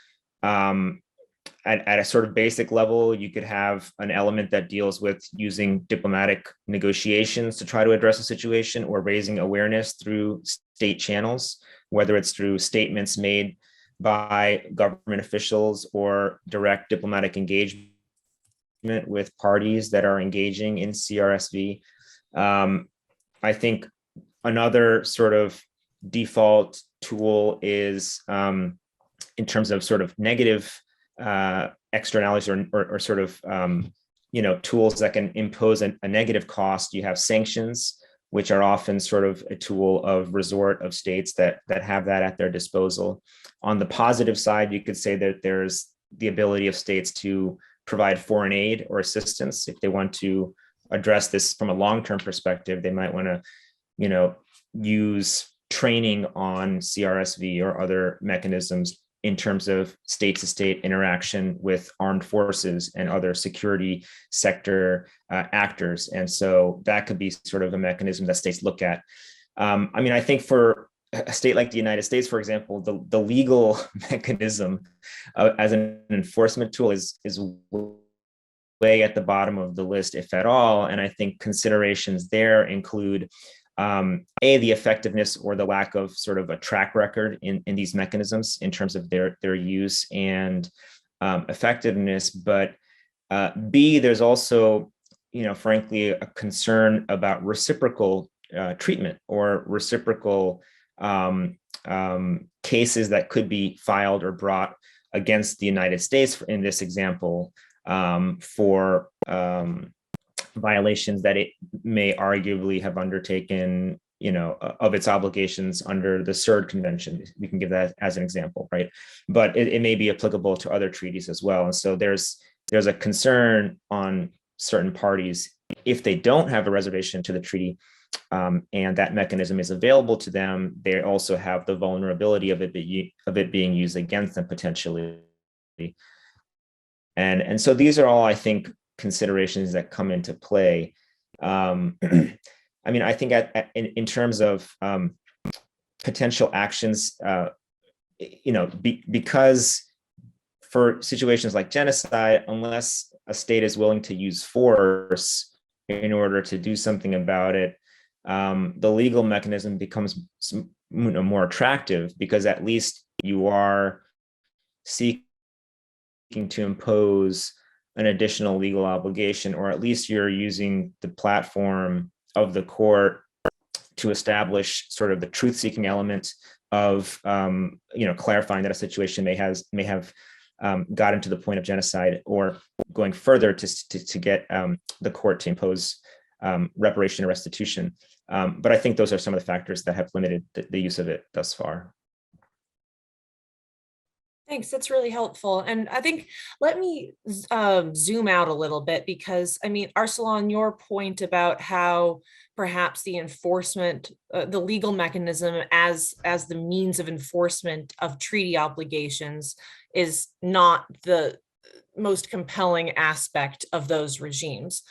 at a sort of basic level, you could have an element that deals with using diplomatic negotiations to try to address a situation, or raising awareness through state channels, whether it's through statements made by government officials or direct diplomatic engagement with parties that are engaging in CRSV. I think another sort of default tool is in terms of sort of negative externalities or sort of tools that can impose a negative cost. You have sanctions, which are often sort of a tool of resort of states that have that at their disposal. On the positive side, you could say that there's the ability of states to provide foreign aid or assistance. If they want to address this from a long-term perspective, they might want to use training on CRSV or other mechanisms in terms of state-to-state interaction with armed forces and other security sector actors. And so that could be sort of a mechanism that states look at. I mean, I think for a state like the United States, for example, the legal mechanism as an enforcement tool is way at the bottom of the list, if at all. And I think considerations there include the effectiveness or the lack of sort of a track record in these mechanisms in terms of their use and effectiveness. But B, there's also, frankly, a concern about reciprocal treatment or reciprocal cases that could be filed or brought against the United States in this example for violations that it may arguably have undertaken, of its obligations under the CERD Convention. We can give that as an example, right? But it may be applicable to other treaties as well. And so there's a concern on certain parties if they don't have a reservation to the treaty and that mechanism is available to them, they also have the vulnerability of it being used against them potentially. And so these are all, I think, considerations that come into play. I mean, I think in terms of potential actions, because for situations like genocide, unless a state is willing to use force in order to do something about it, the legal mechanism becomes more attractive because at least you are seeking to impose an additional legal obligation, or at least you're using the platform of the court to establish sort of the truth-seeking element of, clarifying that a situation may have gotten to the point of genocide, or going further to get the court to impose reparation and restitution. But I think those are some of the factors that have limited the use of it thus far. Thanks, that's really helpful. And I think, let me zoom out a little bit, because I mean, Arsalan, your point about how perhaps the enforcement, the legal mechanism as the means of enforcement of treaty obligations is not the most compelling aspect of those regimes.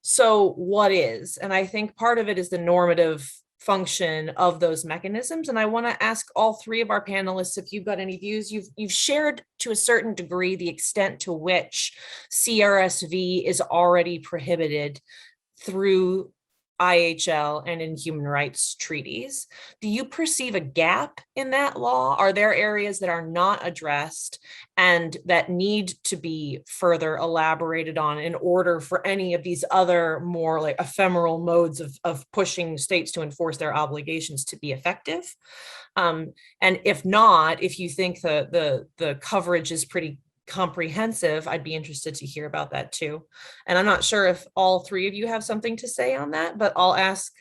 So what is? And I think part of it is the normative function of those mechanisms. And I want to ask all three of our panelists if you've got any views. You've shared to a certain degree the extent to which CRSV is already prohibited through IHL and in human rights treaties. Do you perceive a gap in that law? Are there areas that are not addressed and that need to be further elaborated on in order for any of these other more like ephemeral modes of pushing states to enforce their obligations to be effective? And if not, if you think the coverage is pretty comprehensive, I'd be interested to hear about that too. And I'm not sure if all three of you have something to say on that, but I'll ask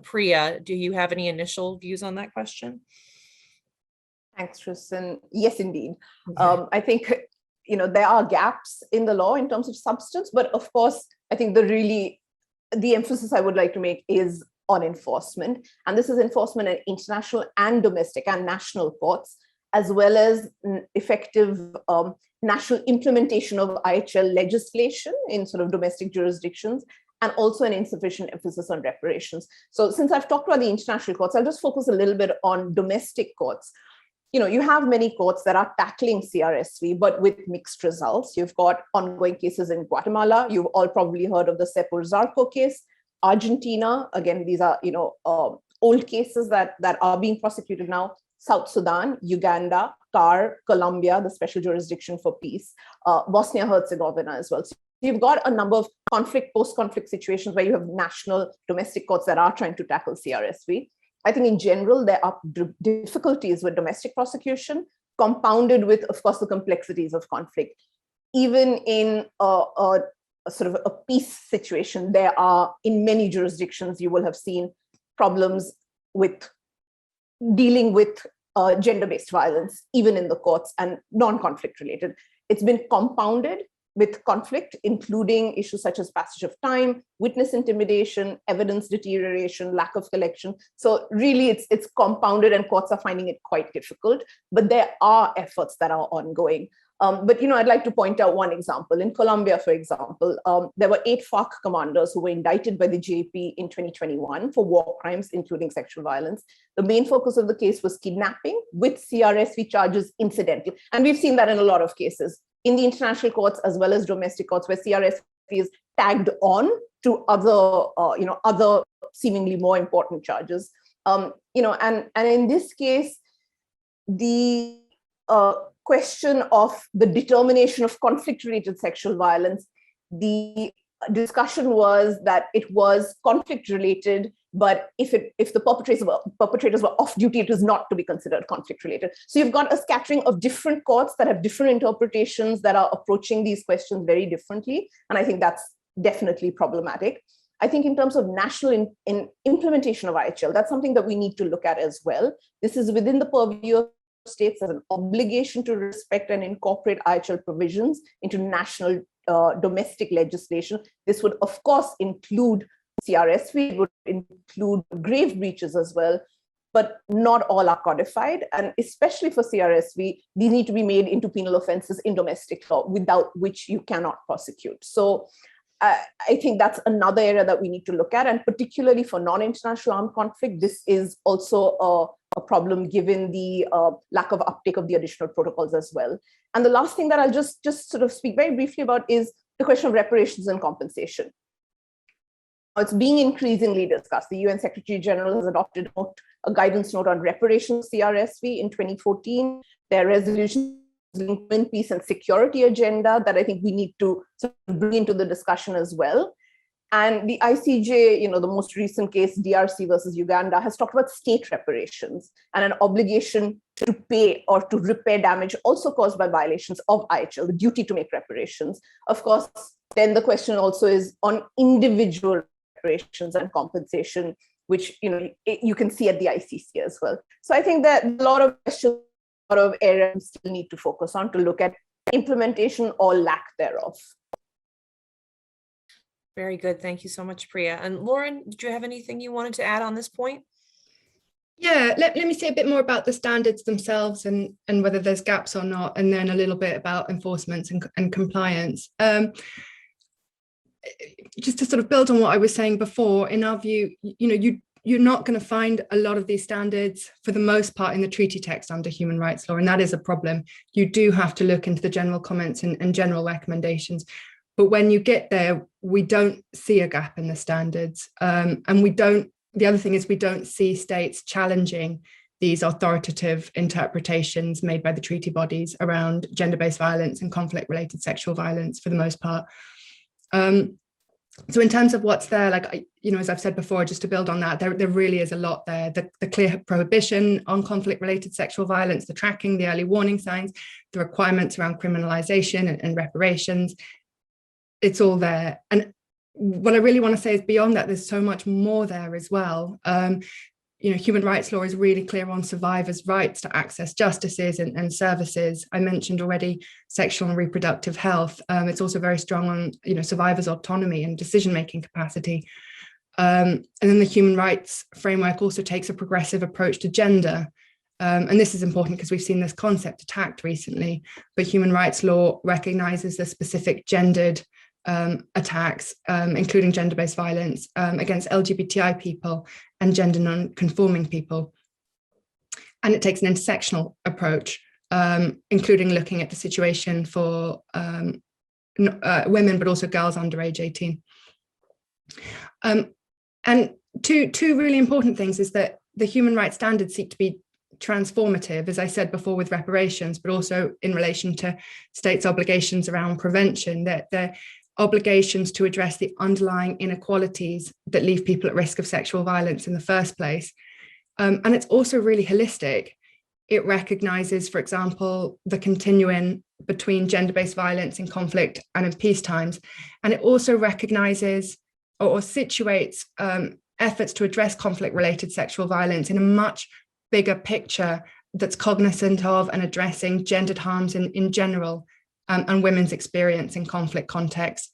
Priya, do you have any initial views on that question? Thanks, Tristan. Yes, indeed. Okay. I think, there are gaps in the law in terms of substance, but of course, I think the emphasis I would like to make is on enforcement. And this is enforcement at international and domestic and national courts, as well as effective national implementation of IHL legislation in sort of domestic jurisdictions, and also an insufficient emphasis on reparations. So since I've talked about the international courts, I'll just focus a little bit on domestic courts. You have many courts that are tackling CRSV, but with mixed results. You've got ongoing cases in Guatemala. You've all probably heard of the Sepur Zarco case. Argentina, again, these are old cases that are being prosecuted now. South Sudan, Uganda, CAR, Colombia, the Special Jurisdiction for Peace, Bosnia-Herzegovina as well. So you've got a number of post-conflict situations where you have national domestic courts that are trying to tackle CRSV. I think in general, there are difficulties with domestic prosecution, compounded with, of course, the complexities of conflict. Even in a sort of a peace situation, there are, in many jurisdictions, you will have seen problems with dealing with gender-based violence, even in the courts, and non-conflict related. It's been compounded with conflict, including issues such as passage of time, witness intimidation, evidence deterioration, lack of collection. So really it's compounded and courts are finding it quite difficult, but there are efforts that are ongoing. But I'd like to point out one example. In Colombia, for example, there were 8 FARC commanders who were indicted by the JP in 2021 for war crimes, including sexual violence. The main focus of the case was kidnapping with CRSV charges incidental. And we've seen that in a lot of cases in the international courts as well as domestic courts, where CRSV is tagged on to other seemingly more important charges. And in this case, the question of the determination of conflict-related sexual violence, the discussion was that it was conflict-related, but if the perpetrators were off duty, it was not to be considered conflict-related. So you've got a scattering of different courts that have different interpretations that are approaching these questions very differently, and I think that's definitely problematic. I think in terms of national implementation of IHL, that's something that we need to look at as well. This is within the purview of states as an obligation to respect and incorporate IHL provisions into national domestic legislation. This would, of course, include CRSV, it would include grave breaches as well, but not all are codified. And especially for CRSV, these need to be made into penal offenses in domestic law, without which you cannot prosecute. So I think that's another area that we need to look at. And particularly for non-international armed conflict, this is also a problem given the lack of uptake of the additional protocols as well. And the last thing that I'll just sort of speak very briefly about is the question of reparations and compensation. It's being increasingly discussed. The UN Secretary General has adopted a guidance note on reparations CRSV in 2014. There are resolutions linked peace and security agenda that I think we need to sort of bring into the discussion as well. And the ICJ, the most recent case, DRC versus Uganda, has talked about state reparations and an obligation to pay or to repair damage also caused by violations of IHL, the duty to make reparations. Of course, then the question also is on individual reparations and compensation, which you can see at the ICC as well. So I think that a lot of questions, a lot of areas we still need to focus on to look at implementation or lack thereof. Very good. Thank you so much, Priya. And Lauren, did you have anything you wanted to add on this point? Yeah, let me say a bit more about the standards themselves and whether there's gaps or not, and then a little bit about enforcement and compliance. Just to sort of build on what I was saying before, in our view, you're not going to find a lot of these standards for the most part in the treaty text under human rights law, and that is a problem. You do have to look into the general comments and general recommendations. But when you get there, we don't see a gap in the standards. The other thing is we don't see states challenging these authoritative interpretations made by the treaty bodies around gender-based violence and conflict-related sexual violence for the most part. So in terms of what's there, as I've said before, just to build on that, there really is a lot there. The clear prohibition on conflict-related sexual violence, the tracking, the early warning signs, the requirements around criminalization and reparations, it's all there. And what I really want to say is beyond that, there's so much more there as well. Human rights law is really clear on survivors' rights to access justices and services. I mentioned already sexual and reproductive health. It's also very strong on survivors' autonomy and decision-making capacity. And then the human rights framework also takes a progressive approach to gender. And this is important because we've seen this concept attacked recently, but human rights law recognizes the specific gendered attacks, including gender-based violence against LGBTI people and gender non-conforming people. And it takes an intersectional approach, including looking at the situation for women, but also girls under age 18. And two really important things is that the human rights standards seek to be transformative, as I said before, with reparations, but also in relation to states' obligations around prevention, that they're obligations to address the underlying inequalities that leave people at risk of sexual violence in the first place. And it's also really holistic. It recognizes, for example, the continuum between gender-based violence in conflict and in peace times. And it also recognizes or situates efforts to address conflict-related sexual violence in a much bigger picture that's cognizant of and addressing gendered harms in general and women's experience in conflict contexts,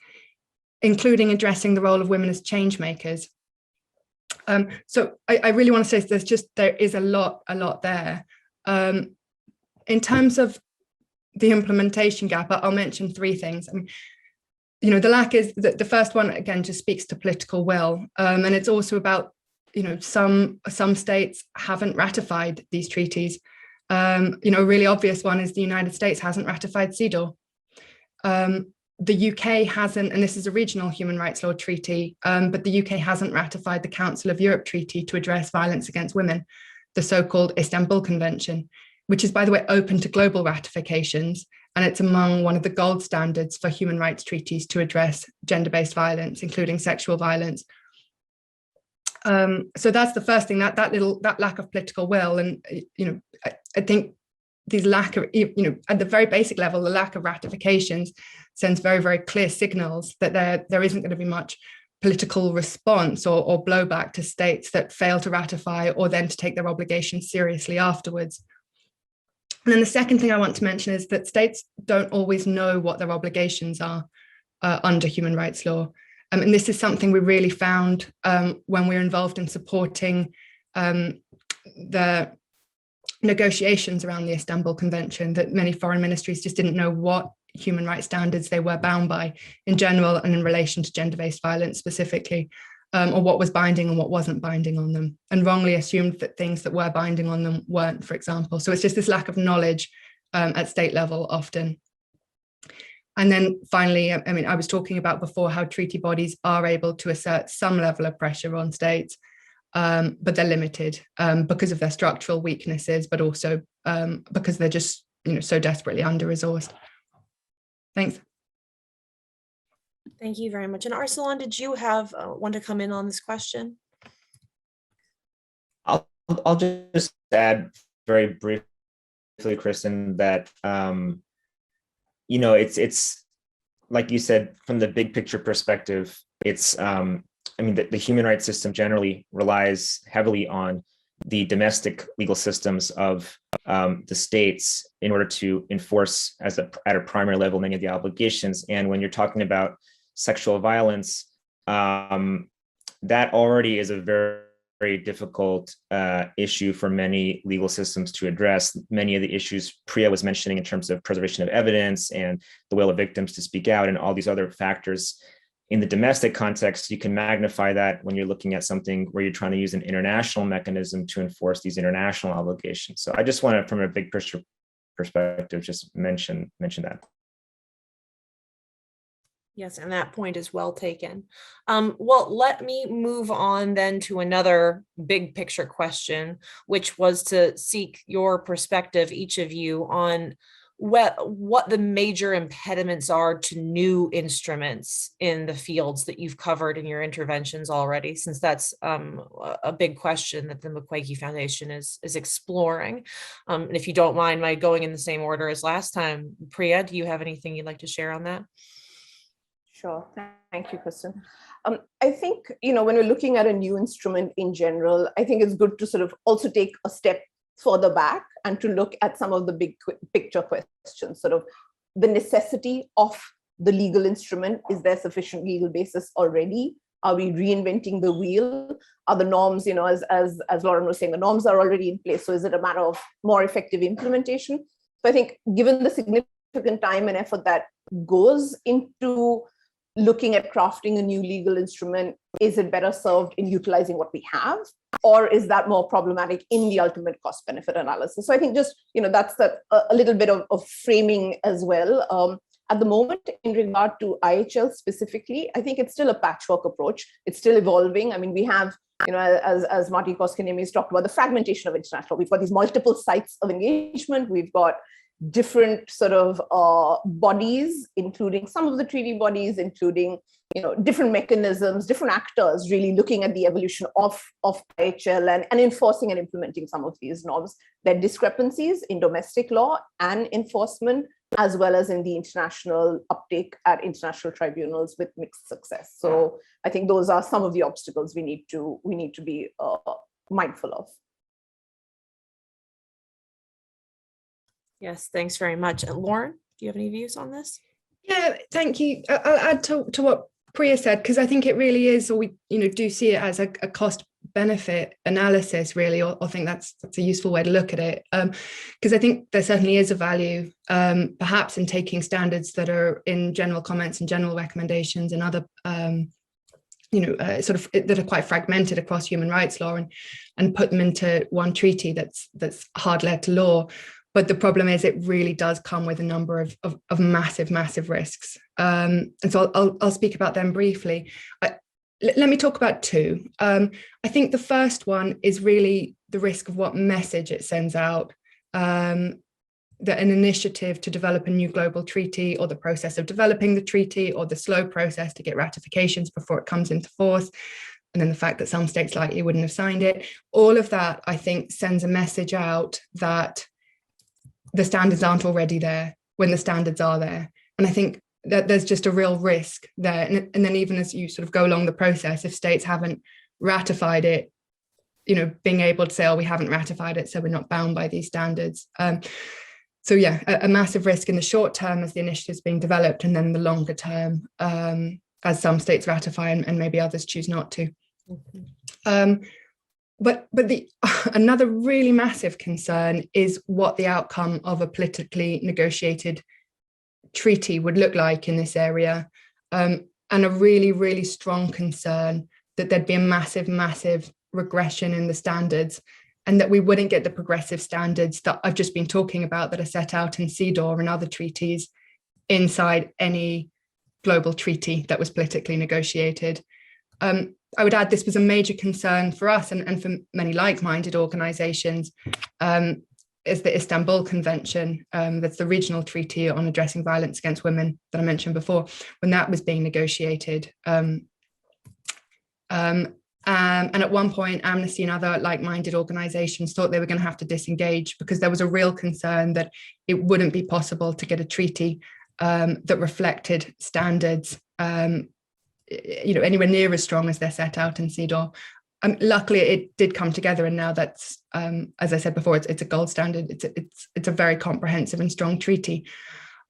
including addressing the role of women as change makers. So I really want to say there is a lot there. In terms of the implementation gap, I'll mention three things. I mean, the lack is that the first one, again, just speaks to political will. And it's also about, some states haven't ratified these treaties. A really obvious one is the United States hasn't ratified CEDAW. The UK hasn't, and this is a regional human rights law treaty, but the UK hasn't ratified the Council of Europe Treaty to address violence against women, the so-called Istanbul Convention, which is, by the way, open to global ratifications. And it's among one of the gold standards for human rights treaties to address gender-based violence, including sexual violence. So that's the first thing, that lack of political will. And, I think these lack of, at the very basic level, the lack of ratifications sends very, very clear signals that there isn't going to be much political response or blowback to states that fail to ratify or then to take their obligations seriously afterwards. And then the second thing I want to mention is that states don't always know what their obligations are under human rights law. And this is something we really found when we were involved in supporting the negotiations around the Istanbul Convention, that many foreign ministries just didn't know what human rights standards they were bound by in general and in relation to gender-based violence specifically, or what was binding and what wasn't binding on them, and wrongly assumed that things that were binding on them weren't, for example. So it's just this lack of knowledge at state level often. And then finally, I mean, I was talking about before how treaty bodies are able to assert some level of pressure on states, but they're limited because of their structural weaknesses, but also because they're just, so desperately under-resourced. Thanks. Thank you very much. And Arsalan, did you have want to come in on this question? I'll just add very briefly, Kristen, that it's like you said, from the big picture perspective, it's the human rights system generally relies heavily on the domestic legal systems of the states in order to enforce at a primary level many of the obligations. And when you're talking about sexual violence, that already is a very, very difficult issue for many legal systems to address. Many of the issues Priya was mentioning in terms of preservation of evidence and the will of victims to speak out and all these other factors. In the domestic context, you can magnify that when you're looking at something where you're trying to use an international mechanism to enforce these international obligations. So I just want to, from a big picture perspective, just mention that. Yes, and that point is well taken. Well, let me move on then to another big picture question, which was to seek your perspective, each of you, on what the major impediments are to new instruments in the fields that you've covered in your interventions already, since that's a big question that the Mukwege Foundation is exploring. And if you don't mind my going in the same order as last time, Priya, do you have anything you'd like to share on that? Sure. Thank you, Kristen. I think, when we're looking at a new instrument in general, I think it's good to sort of also take a step further back and to look at some of the big picture questions, sort of the necessity of the legal instrument. Is there sufficient legal basis already? Are we reinventing the wheel? Are the norms, as Lauren was saying, the norms are already in place. So is it a matter of more effective implementation? So I think given the significant time and effort that goes into looking at crafting a new legal instrument, is it better served in utilizing what we have? Or is that more problematic in the ultimate cost benefit analysis? So I think just, that's a little bit of framing as well. At the moment, in regard to IHL specifically, I think it's still a patchwork approach. It's still evolving. I mean, we have, as Marty Koskinen has talked about, the fragmentation of international. We've got these multiple sites of engagement. We've got different sort of bodies, including some of the treaty bodies, including different mechanisms, different actors really looking at the evolution of IHL and enforcing and implementing some of these norms. There are discrepancies in domestic law and enforcement, as well as in the international uptake at international tribunals with mixed success. So I think those are some of the obstacles we need to be mindful of. Yes, thanks very much. Lauren, Do you have any views on this? Yeah, thank you. I'll add to what Priya said, because I think it really is, or we do see it as a cost benefit analysis, really, or think that's a useful way to look at it, because I think there certainly is a value perhaps in taking standards that are in general comments and general recommendations and other sort of that are quite fragmented across human rights law and put them into one treaty that's hard-led to law. But the problem is it really does come with a number of massive risks. And so I'll speak about them briefly. Let me talk about two. I think the first one is really the risk of what message it sends out. That an initiative to develop a new global treaty, or the process of developing the treaty, or the slow process to get ratifications before it comes into force, and then the fact that some states likely wouldn't have signed it, all of that, I think, sends a message out that the standards aren't already there when the standards are there. And I think that there's just a real risk there. And then even as you sort of go along the process, if states haven't ratified it, being able to say, oh, we haven't ratified it, so we're not bound by these standards. So yeah, a massive risk in the short term as the initiative is being developed, and then the longer term as some states ratify and maybe others choose not to. But another really massive concern is what the outcome of a politically negotiated treaty would look like in this area, and a really strong concern that there'd be a massive regression in the standards, and that we wouldn't get the progressive standards that I've just been talking about that are set out in CEDAW and other treaties inside any global treaty that was politically negotiated. I would add this was a major concern for us and for many like-minded organisations, is the Istanbul Convention, that's the regional treaty on addressing violence against women that I mentioned before, when that was being negotiated. And at one point, Amnesty and other like-minded organisations thought they were going to have to disengage because there was a real concern that it wouldn't be possible to get a treaty that reflected standards, anywhere near as strong as they're set out in CEDAW. Luckily, it did come together, and now that's, as I said before, it's a gold standard. It's a very comprehensive and strong treaty.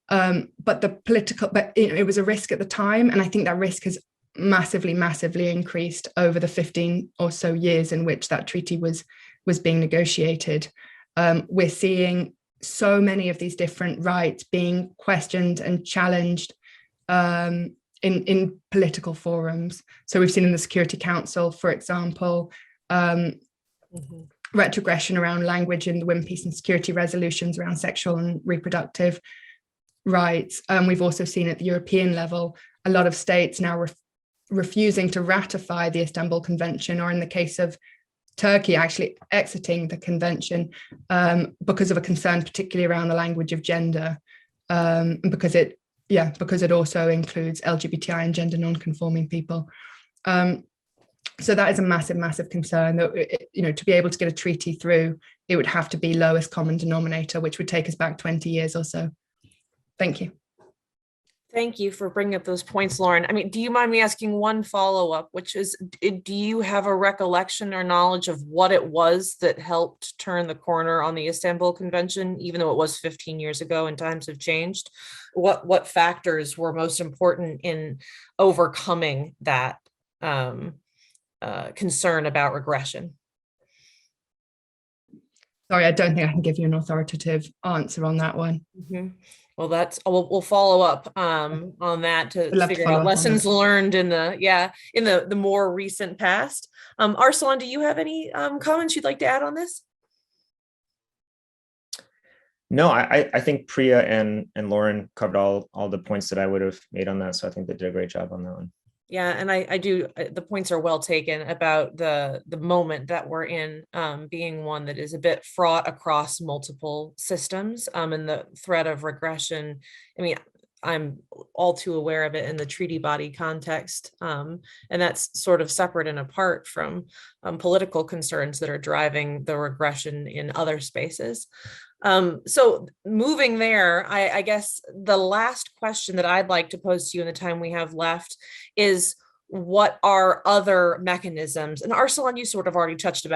But it was a risk at the time, and I think that risk has massively increased over the 15 or so years in which that treaty was being negotiated. We're seeing so many of these different rights being questioned and challenged in political forums. So we've seen in the Security Council, for example, retrogression around language in the Women, Peace and Security resolutions around sexual and reproductive rights. We've also seen at the European level, a lot of states now refusing to ratify the Istanbul Convention, or in the case of Turkey, actually exiting the convention because of a concern, particularly around the language of gender, because it also includes LGBTI and gender non-conforming people. So that is a massive concern that, to be able to get a treaty through, it would have to be lowest common denominator, which would take us back 20 years or so. Thank you. Thank you for bringing up those points, Lauren. I mean, do you mind me asking one follow-up, which is, do you have a recollection or knowledge of what it was that helped turn the corner on the Istanbul Convention, even though it was 15 years ago and times have changed? What factors were most important in overcoming that concern about regression? Sorry, I don't think I can give you an authoritative answer on that one. Mm-hmm. Well, we'll follow up on that to figure out lessons learned in the more recent past. Arsalan, do you have any comments you'd like to add on this? No, I think Priya and Lauren covered all the points that I would have made on that. So I think they did a great job on that one. Yeah, and I do, the points are well taken about the moment that we're in being one that is a bit fraught across multiple systems, and the threat of regression. I mean, I'm all too aware of it in the treaty body context, and that's sort of separate and apart from political concerns that are driving the regression in other spaces. So moving there, I guess the last question that I'd like to pose to you in the time we have left is, what are other mechanisms? And Arsalan, you sort of already touched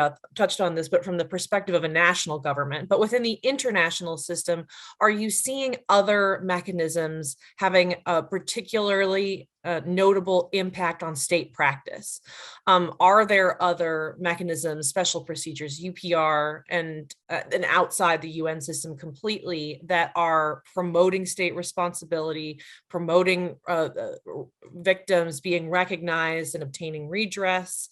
on this, but from the perspective of a national government, but within the international system, are you seeing other mechanisms having a particularly notable impact on state practice? Are there other mechanisms, special procedures, UPR, and outside the UN system completely that are promoting state responsibility, promoting victims being recognized and obtaining redress?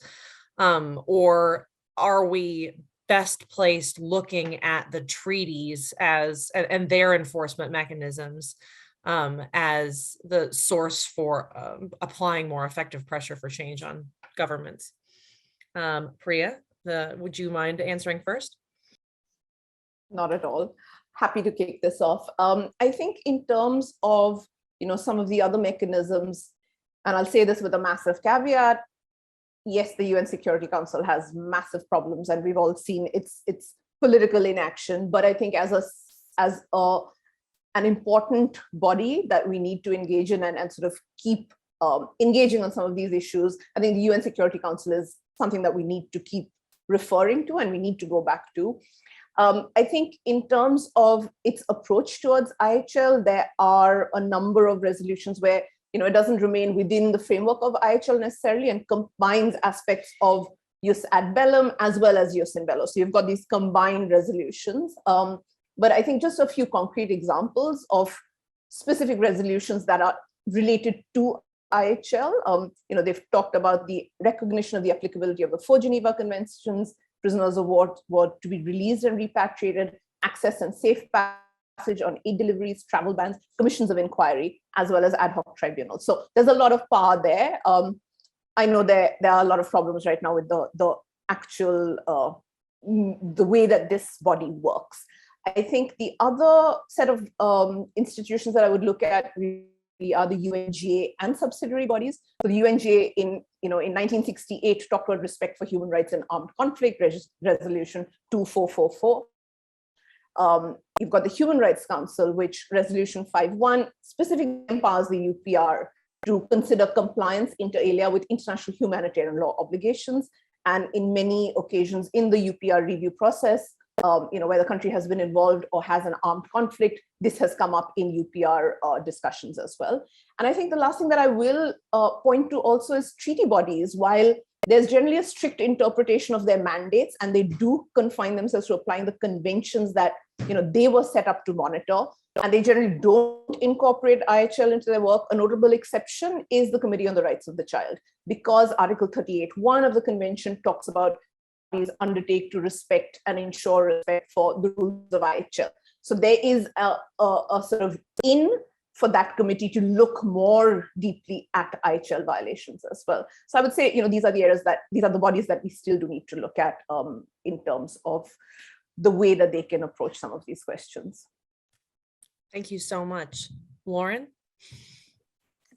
Or are we best placed looking at the treaties and their enforcement mechanisms as the source for applying more effective pressure for change on governments? Priya, would you mind answering first? Not at all. Happy to kick this off. I think in terms of some of the other mechanisms, and I'll say this with a massive caveat, yes, the UN Security Council has massive problems, and we've all seen its political inaction. But I think as an important body that we need to engage in and sort of keep engaging on some of these issues, I think the UN Security Council is something that we need to keep referring to and we need to go back to. I think in terms of its approach towards IHL, there are a number of resolutions where it doesn't remain within the framework of IHL necessarily and combines aspects of jus ad bellum as well as jus in bello. So you've got these combined resolutions. But I think just a few concrete examples of specific resolutions that are related to IHL. They've talked about the recognition of the applicability of the 4 Geneva Conventions, prisoners of war were to be released and repatriated, access and safe passage on aid deliveries, travel bans, commissions of inquiry, as well as ad hoc tribunals. So there's a lot of power there. I know there are a lot of problems right now with the actual, the way that this body works. I think the other set of institutions that I would look at really are the UNGA and subsidiary bodies. So the UNGA in 1968 talked about respect for human rights in armed conflict, resolution 2444. You've got the Human Rights Council, which resolution 51 specifically empowers the UPR to consider compliance inter alia with international humanitarian law obligations. And in many occasions in the UPR review process, where the country has been involved or has an armed conflict, this has come up in UPR discussions as well. And I think the last thing that I will point to also is treaty bodies. While there's generally a strict interpretation of their mandates, and they do confine themselves to applying the conventions that they were set up to monitor, and they generally don't incorporate IHL into their work. A notable exception is the Committee on the Rights of the Child, because Article 38(1) of the convention talks about undertake to respect and ensure respect for the rules of IHL. So there is a sort of for that committee to look more deeply at IHL violations as well. So I would say, these are the bodies that we still do need to look at in terms of the way that they can approach some of these questions. Thank you so much. Lauren?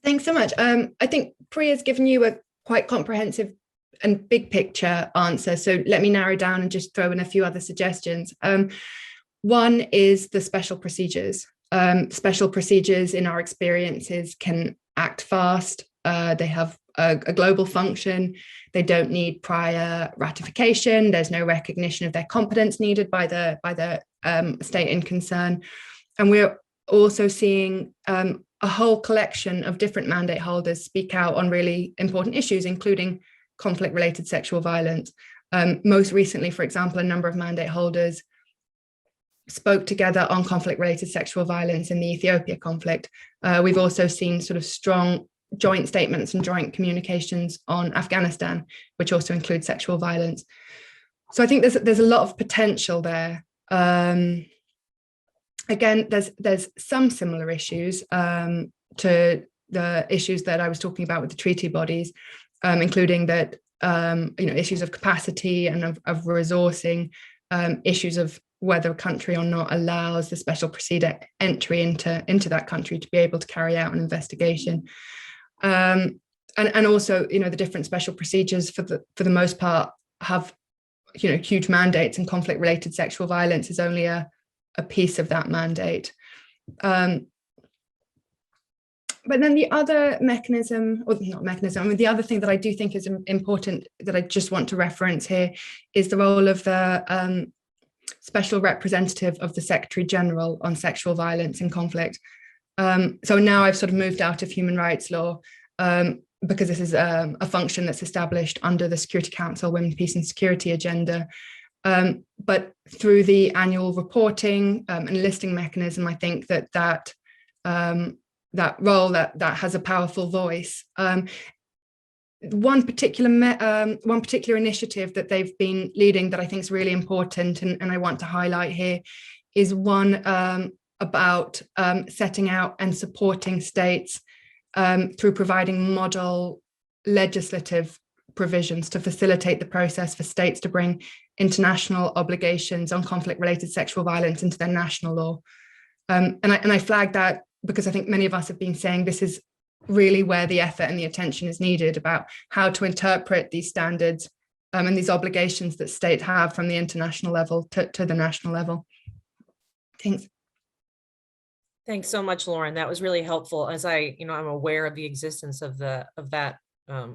Thanks so much. I think Priya's given you a quite comprehensive and big picture answer. So let me narrow down and just throw in a few other suggestions. One is the special procedures. Special procedures, in our experiences, can act fast. They have a global function. They don't need prior ratification. There's no recognition of their competence needed by the state in concern. And we're also seeing a whole collection of different mandate holders speak out on really important issues, including conflict-related sexual violence. Most recently, for example, a number of mandate holders spoke together on conflict-related sexual violence in the Ethiopia conflict. We've also seen sort of strong joint statements and joint communications on Afghanistan, which also include sexual violence. So I think there's a lot of potential there. Again, there's some similar issues to the issues that I was talking about with the treaty bodies, including that issues of capacity and of resourcing, issues of whether a country or not allows the special procedure entry into that country to be able to carry out an investigation, and also the different special procedures for the most part have huge mandates, and conflict-related sexual violence is only a piece of that mandate. But then the other mechanism, or not mechanism, I mean, the other thing that I do think is important that I just want to reference here is the role of the special representative of the Secretary General on sexual violence and conflict. So now I've sort of moved out of human rights law because this is a function that's established under the Security Council Women, Peace and Security agenda. But through the annual reporting and listing mechanism, I think that role that has a powerful voice. One particular initiative that they've been leading that I think is really important and I want to highlight here is one about setting out and supporting states through providing model legislative provisions to facilitate the process for states to bring international obligations on conflict-related sexual violence into their national law. And I flag that because I think many of us have been saying this is really where the effort and the attention is needed about how to interpret these standards and these obligations that states have from the international level to the national level. Thanks. Thanks so much, Lauren. That was really helpful. As I'm aware of the existence of that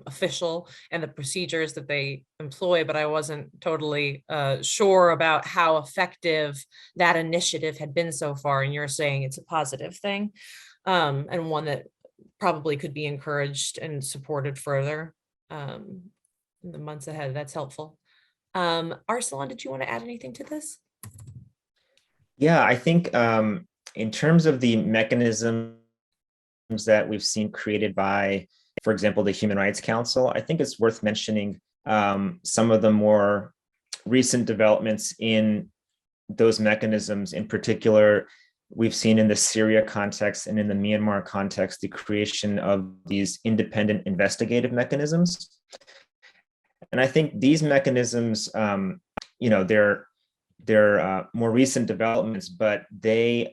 official and the procedures that they employ, but I wasn't totally sure about how effective that initiative had been so far. And you're saying it's a positive thing and one that probably could be encouraged and supported further in the months ahead. That's helpful. Arsalan, did you want to add anything to this? Yeah, I think in terms of the mechanisms that we've seen created by, for example, the Human Rights Council, I think it's worth mentioning some of the more recent developments in those mechanisms. In particular, we've seen in the Syria context and in the Myanmar context, the creation of these independent investigative mechanisms. And I think these mechanisms, they're more recent developments, but they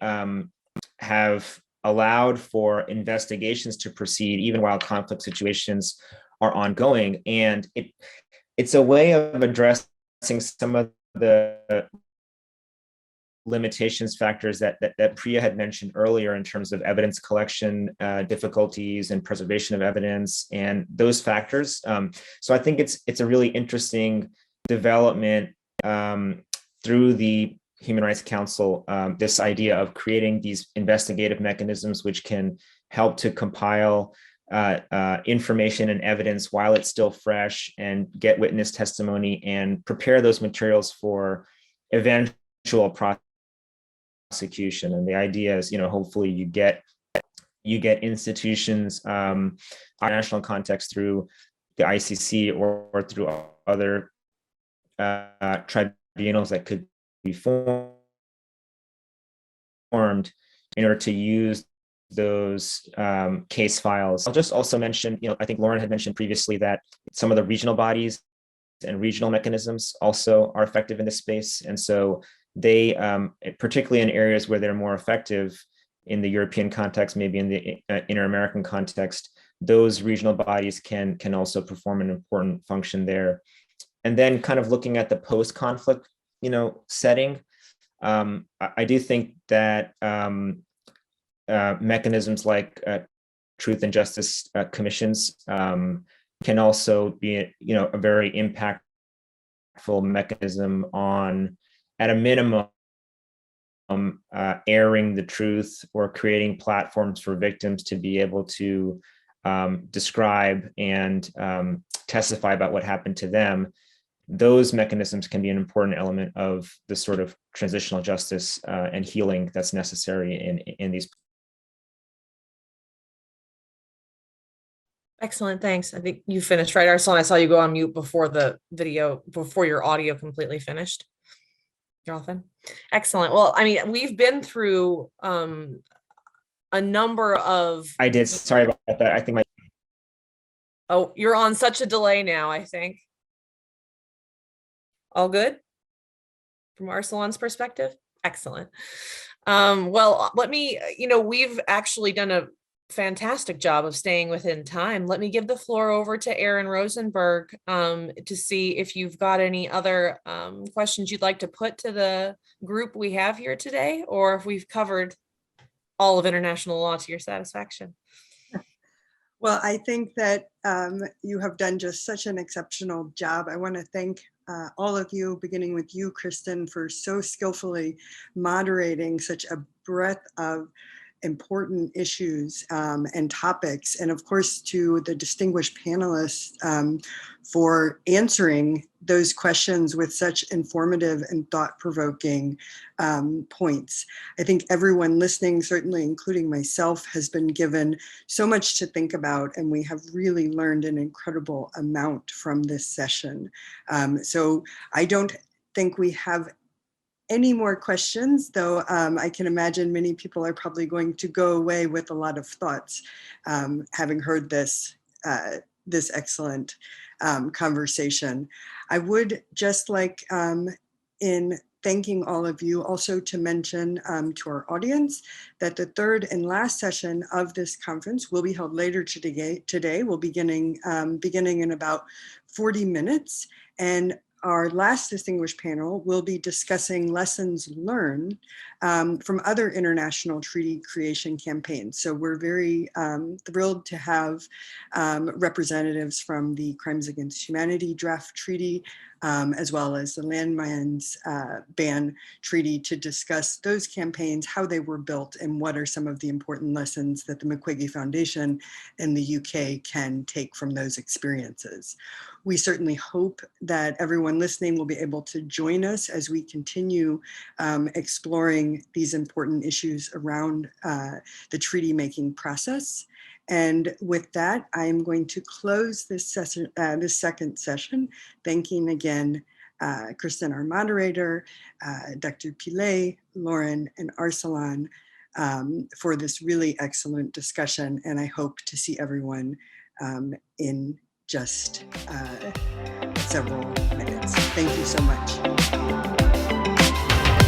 have allowed for investigations to proceed even while conflict situations are ongoing. And it's a way of addressing some of the limitations factors that Priya had mentioned earlier in terms of evidence collection difficulties and preservation of evidence and those factors. So I think it's a really interesting development through the Human Rights Council, this idea of creating these investigative mechanisms which can help to compile information and evidence while it's still fresh and get witness testimony and prepare those materials for eventual prosecution. And the idea is, hopefully you get institutions, our national context through the ICC or through other tribunals that could be formed in order to use those case files. I'll just also mention, I think Lauren had mentioned previously that some of the regional bodies and regional mechanisms also are effective in this space. And so they, particularly in areas where they're more effective in the European context, maybe in the inter-American context, those regional bodies can also perform an important function there. And then kind of looking at the post-conflict, setting, I do think that mechanisms like truth and justice commissions can also be, a very impactful mechanism on, at a minimum, airing the truth or creating platforms for victims to be able to describe and testify about what happened to them. Those mechanisms can be an important element of the sort of transitional justice and healing that's necessary in these. Excellent, thanks. I think you finished, right, Arsalan? I saw you go on mute before the video, before your audio completely finished. You're all fine. Excellent. Well, we've been through a number of. I did. Sorry about that. I think my. Oh, you're on such a delay now, I think. All good from Arsalan's perspective? Excellent. Well, let me, we've actually done a fantastic job of staying within time. Let me give the floor over to Aaron Rosenberg to see if you've got any other questions you'd like to put to the group we have here today, or if we've covered all of international law to your satisfaction. Well, I think that you have done just such an exceptional job. I want to thank all of you, beginning with you, Kristen, for so skillfully moderating such a breadth of important issues and topics. And of course, to the distinguished panelists for answering those questions with such informative and thought-provoking points. I think everyone listening, certainly including myself, has been given so much to think about, and we have really learned an incredible amount from this session. So I don't think we have any more questions, though I can imagine many people are probably going to go away with a lot of thoughts, having heard this, this excellent conversation. I would just like, in thanking all of you, also to mention to our audience that the third and last session of this conference will be held later today. We'll beginning in about 40 minutes. And our last distinguished panel will be discussing lessons learned from other international treaty creation campaigns. So we're very thrilled to have representatives from the Crimes Against Humanity draft treaty, as well as the landmines ban treaty, to discuss those campaigns, how they were built, and what are some of the important lessons that the Mukwege Foundation and the UK can take from those experiences. We certainly hope that everyone listening will be able to join us as we continue exploring these important issues around the treaty making process. And with that, I am going to close this session, this second session, thanking again Kristen, our moderator, Dr. Pillai, Lauren, and Arsalan for this really excellent discussion. And I hope to see everyone in just several minutes. Thank you so much.